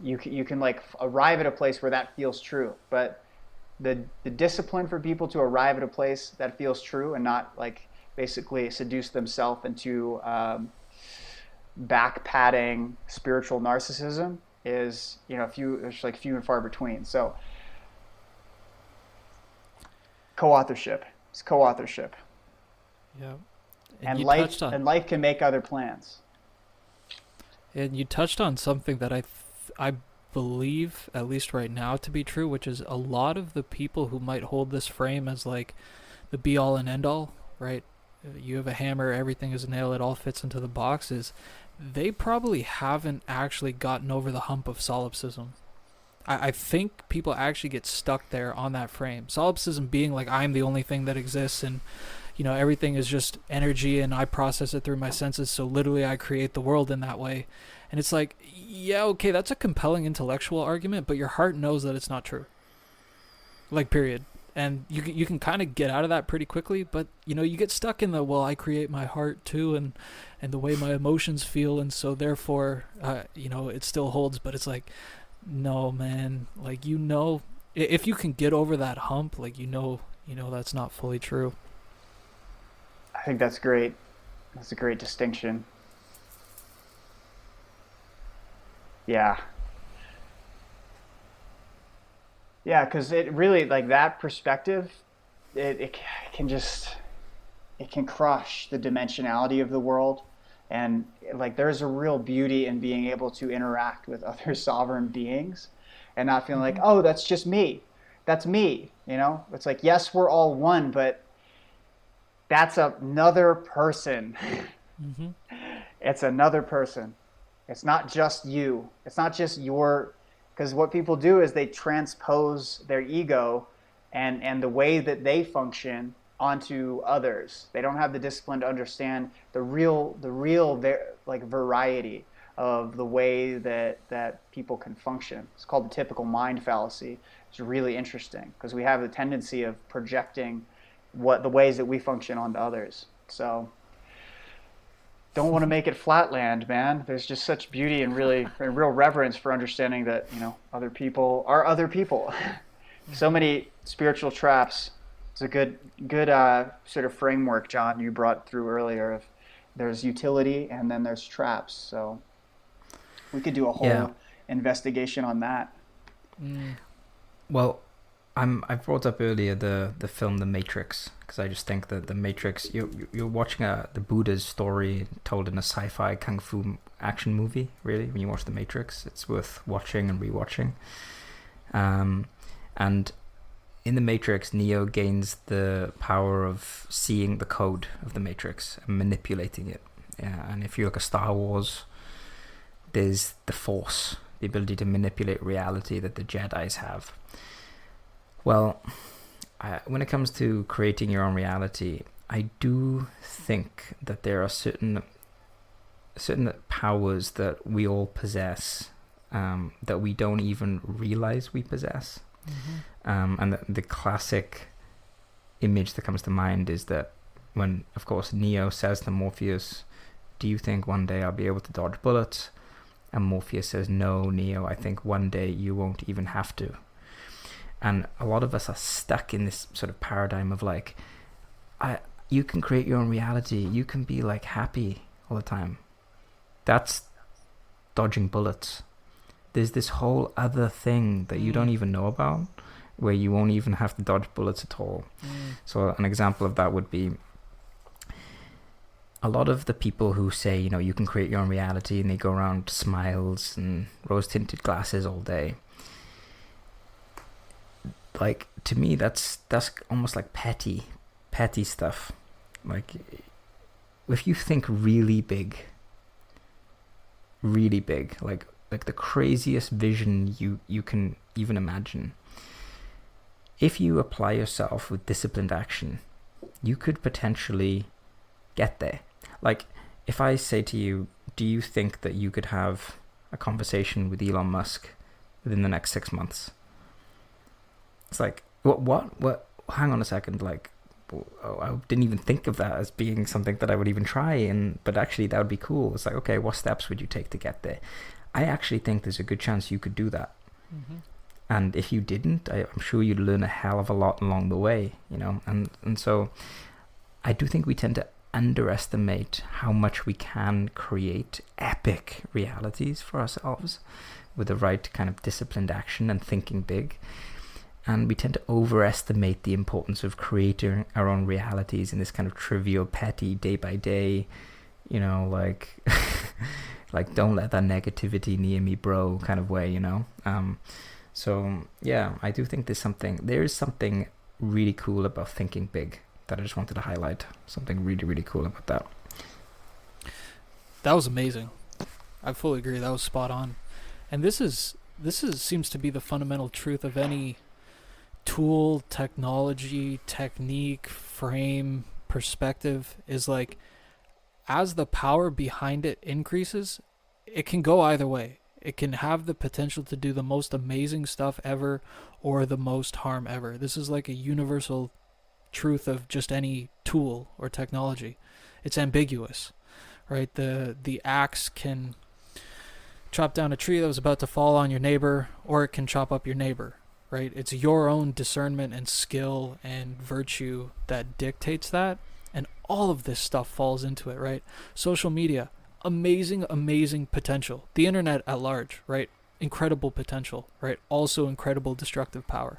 [SPEAKER 2] you can like arrive at a place where that feels true. But the discipline for people to arrive at a place that feels true and not like basically seduce themselves into back padding spiritual narcissism is, you know, few, it's like few and far between. So Co-authorship. It's co-authorship.
[SPEAKER 1] Yeah.
[SPEAKER 2] And life can make other plans.
[SPEAKER 1] And you touched on something that I believe, at least right now, to be true, which is a lot of the people who might hold this frame as like the be all and end all, right? You have a hammer, everything is a nail, it all fits into the boxes. They probably haven't actually gotten over the hump of solipsism. I think people actually get stuck there on that frame. Solipsism being like, I'm the only thing that exists, and everything is just energy and I process it through my senses, so literally I create the world in that way. And it's like, yeah, okay, that's a compelling intellectual argument, but your heart knows that it's not true. Like, period. And you can kind of get out of that pretty quickly, but you get stuck in the, well, I create my heart too, and the way my emotions feel, and so therefore it still holds. But it's like, no, man, like, if you can get over that hump, like, that's not fully true.
[SPEAKER 2] I think that's great. That's a great distinction. Yeah. Yeah, because it really, like, that perspective, it can crush the dimensionality of the world. And like, there's a real beauty in being able to interact with other sovereign beings and not feeling like, oh, that's just me. That's me. It's like, yes, we're all one, but that's another person.
[SPEAKER 1] Mm-hmm.
[SPEAKER 2] It's another person. It's not just you. It's not just because what people do is they transpose their ego and the way that they function onto others. They don't have the discipline to understand the real like variety of the way that people can function. It's called the typical mind fallacy. It's really interesting because we have the tendency of projecting the ways that we function onto others. So don't want to make it flatland, man. There's just such beauty and real reverence for understanding that other people are other people. So many spiritual traps. It's a good sort of framework, John, you brought through earlier. Of there's utility and then there's traps. So we could do a whole investigation on that.
[SPEAKER 3] Well, I brought up earlier the film The Matrix, because I just think that The Matrix, you're watching the Buddha's story told in a sci-fi kung fu action movie. Really, when you watch The Matrix, it's worth watching and rewatching. And in The Matrix, Neo gains the power of seeing the code of the Matrix and manipulating it. Yeah, and if you look at Star Wars, there's the Force, the ability to manipulate reality that the Jedis have. Well, when it comes to creating your own reality, I do think that there are certain powers that we all possess that we don't even realize we possess. Mm-hmm. And the classic image that comes to mind is that when, of course, Neo says to Morpheus, do you think one day I'll be able to dodge bullets? And Morpheus says, no, Neo, I think one day you won't even have to. And a lot of us are stuck in this sort of paradigm of like, you can create your own reality. You can be like happy all the time. That's dodging bullets. There's this whole other thing that you don't even know about, where you won't even have to dodge bullets at all. So an example of that would be a lot of the people who say, you can create your own reality, and they go around smiles and rose-tinted glasses all day. Like, to me, that's almost like petty stuff. Like, if you think really big, like the craziest vision you can even imagine, if you apply yourself with disciplined action, you could potentially get there. Like, if I say to you, do you think that you could have a conversation with Elon Musk within the next 6 months? It's like, what? Hang on a second. Like, I didn't even think of that as being something that I would even try. But actually, that would be cool. It's like, okay, what steps would you take to get there? I actually think there's a good chance you could do that. Mm-hmm. And if you didn't, I'm sure you'd learn a hell of a lot along the way, And so I do think we tend to underestimate how much we can create epic realities for ourselves with the right kind of disciplined action and thinking big. And we tend to overestimate the importance of creating our own realities in this kind of trivial, petty, day by day, like like don't let that negativity near me, bro, kind of way, So yeah, I do think there is something really cool about thinking big that I just wanted to highlight. Something really, really cool about that.
[SPEAKER 1] That was amazing. I fully agree. That was spot on. And this seems to be the fundamental truth of any tool, technology, technique, frame, perspective, is like, as the power behind it increases, it can go either way. It can have the potential to do the most amazing stuff ever or the most harm ever. This is like a universal truth of just any tool or technology. It's ambiguous, right? The axe can chop down a tree that was about to fall on your neighbor, or it can chop up your neighbor, right? It's your own discernment and skill and virtue that dictates that. And all of this stuff falls into it, right? Social media, amazing potential. The internet at large, right? Incredible potential, right? Also incredible destructive power,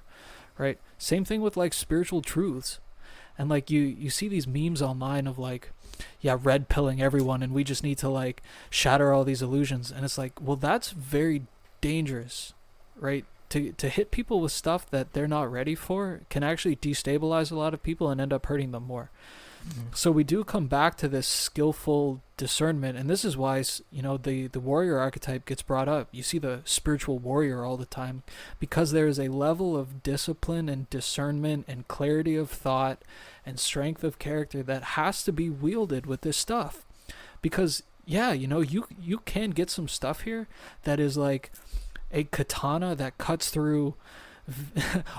[SPEAKER 1] right? Same thing with like spiritual truths. And like you see these memes online of like, yeah, red pilling everyone and we just need to like shatter all these illusions. And it's like, well, that's very dangerous, right? To hit people with stuff that they're not ready for can actually destabilize a lot of people and end up hurting them more. So we do come back to this skillful discernment, and this is why the warrior archetype gets brought up. You see the spiritual warrior all the time because there is a level of discipline and discernment and clarity of thought and strength of character that has to be wielded with this stuff. Because you can get some stuff here that is like a katana that cuts through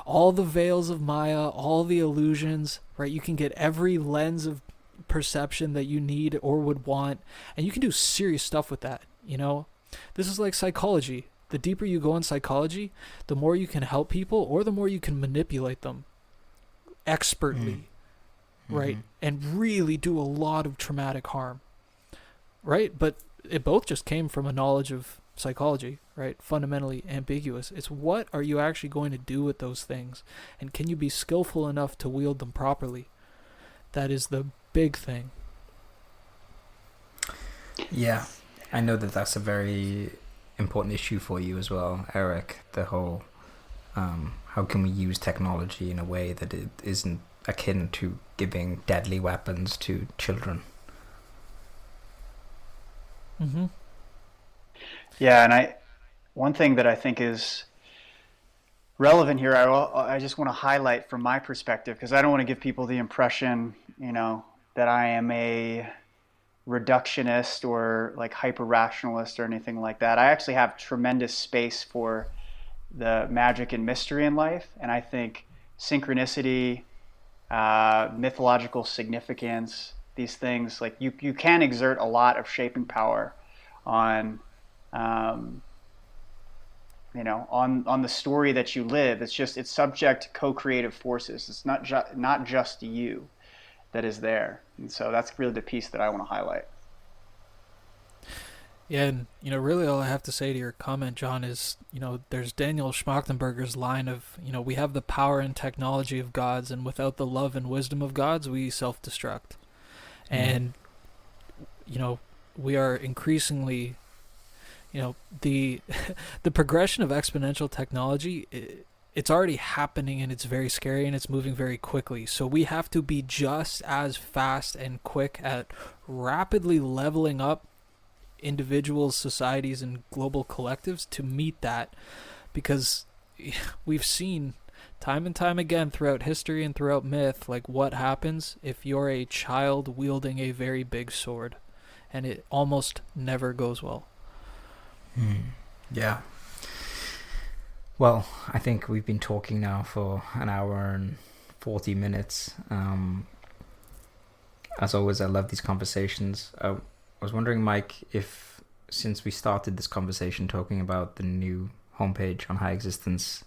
[SPEAKER 1] all the veils of Maya, all the illusions, right? You can get every lens of perception that you need or would want, and you can do serious stuff with that. This is like psychology. The deeper you go in psychology, the more you can help people or the more you can manipulate them expertly, right? And really do a lot of traumatic harm, right? But it both just came from a knowledge of psychology, right? Fundamentally ambiguous. It's what are you actually going to do with those things, and can you be skillful enough to wield them properly? That is the big thing.
[SPEAKER 3] Yeah, I know that's a very important issue for you as well, Eric. The whole how can we use technology in a way that it isn't akin to giving deadly weapons to children?
[SPEAKER 2] Yeah, and one thing that I think is relevant here, I just want to highlight from my perspective, because I don't want to give people the impression, that I am a reductionist or like hyper-rationalist or anything like that. I actually have tremendous space for the magic and mystery in life, and I think synchronicity, mythological significance, these things, like you can exert a lot of shaping power on on the story that you live. It's subject to co-creative forces. It's not just you that is there. And so that's really the piece that I want to highlight.
[SPEAKER 1] Yeah, and really all I have to say to your comment, John, is there's Daniel Schmachtenberger's line of we have the power and technology of gods, and without the love and wisdom of gods, we self-destruct. And we are increasingly the progression of exponential technology, it's already happening, and it's very scary, and it's moving very quickly. So we have to be just as fast and quick at rapidly leveling up individuals, societies, and global collectives to meet that, because we've seen time and time again throughout history and throughout myth, like what happens if you're a child wielding a very big sword, and it almost never goes well.
[SPEAKER 3] Yeah. Well, I think we've been talking now for an hour and 40 minutes. As always, I love these conversations. I was wondering, Mike, if since we started this conversation talking about the new homepage on HighExistence,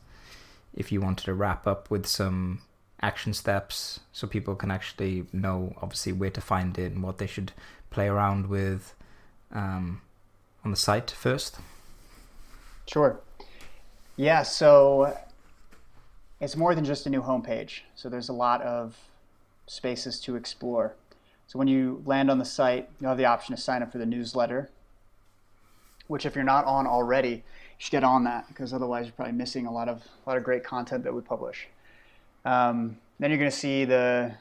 [SPEAKER 3] if you wanted to wrap up with some action steps so people can actually know, obviously, where to find it and what they should play around with on the site first.
[SPEAKER 2] Sure. Yeah, so it's more than just a new homepage. So there's a lot of spaces to explore. So when you land on the site, you'll have the option to sign up for the newsletter, which if you're not on already, you should get on that, because otherwise you're probably missing a lot of great content that we publish. Then you're going to see the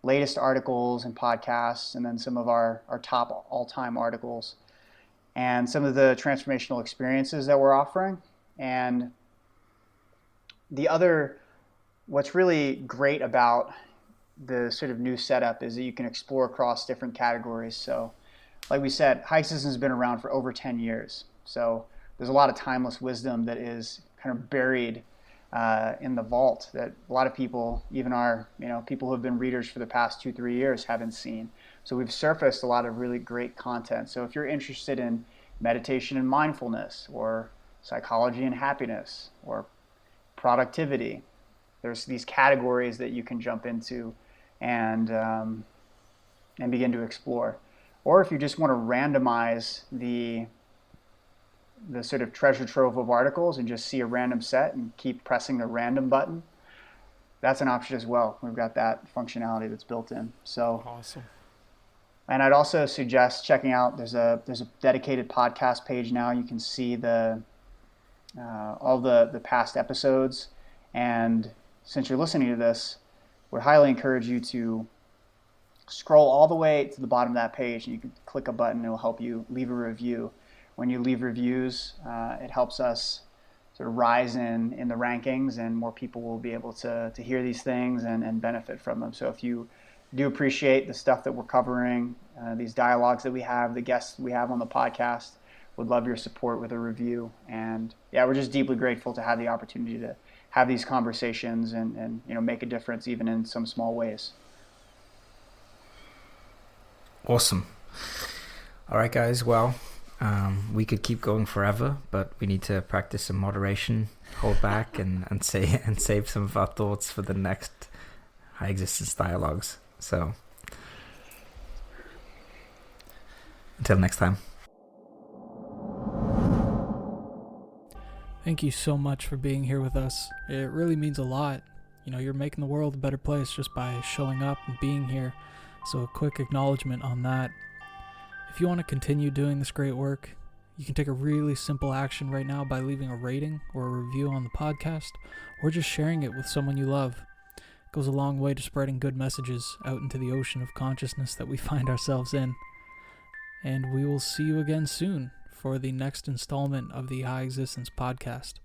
[SPEAKER 2] latest articles and podcasts, and then some of our top all-time articles, and some of the transformational experiences that we're offering. And what's really great about the sort of new setup is that you can explore across different categories. So like we said, HighExistence has been around for over 10 years. So there's a lot of timeless wisdom that is kind of buried in the vault that a lot of people, even our people who have been readers for the past 2-3 years, haven't seen. So we've surfaced a lot of really great content. So if you're interested in meditation and mindfulness, or psychology and happiness, or productivity, there's these categories that you can jump into and begin to explore. Or if you just want to randomize the sort of treasure trove of articles and just see a random set and keep pressing the random button, that's an option as well. We've got that functionality that's built in. So
[SPEAKER 1] awesome.
[SPEAKER 2] And I'd also suggest checking out, there's a dedicated podcast page now. You can see all the past episodes. And since you're listening to this, would highly encourage you to scroll all the way to the bottom of that page, and you can click a button. It'll help you leave a review. When you leave reviews, it helps us sort of rise in the rankings, and more people will be able to hear these things and benefit from them. So if you do appreciate the stuff that we're covering, these dialogues that we have, the guests we have on the podcast, would love your support with a review. And yeah, we're just deeply grateful to have the opportunity to have these conversations and make a difference, even in some small ways.
[SPEAKER 3] Awesome. All right, guys. Well, we could keep going forever, but we need to practice some moderation, hold back, and save some of our thoughts for the next HighExistence dialogues. So until next time.
[SPEAKER 1] Thank you so much for being here with us. It really means a lot. You're making the world a better place just by showing up and being here. So a quick acknowledgement on that. If you want to continue doing this great work, you can take a really simple action right now by leaving a rating or a review on the podcast, or just sharing it with someone you love. It goes a long way to spreading good messages out into the ocean of consciousness that we find ourselves in. And we will see you again soon for the next installment of the HighExistence podcast.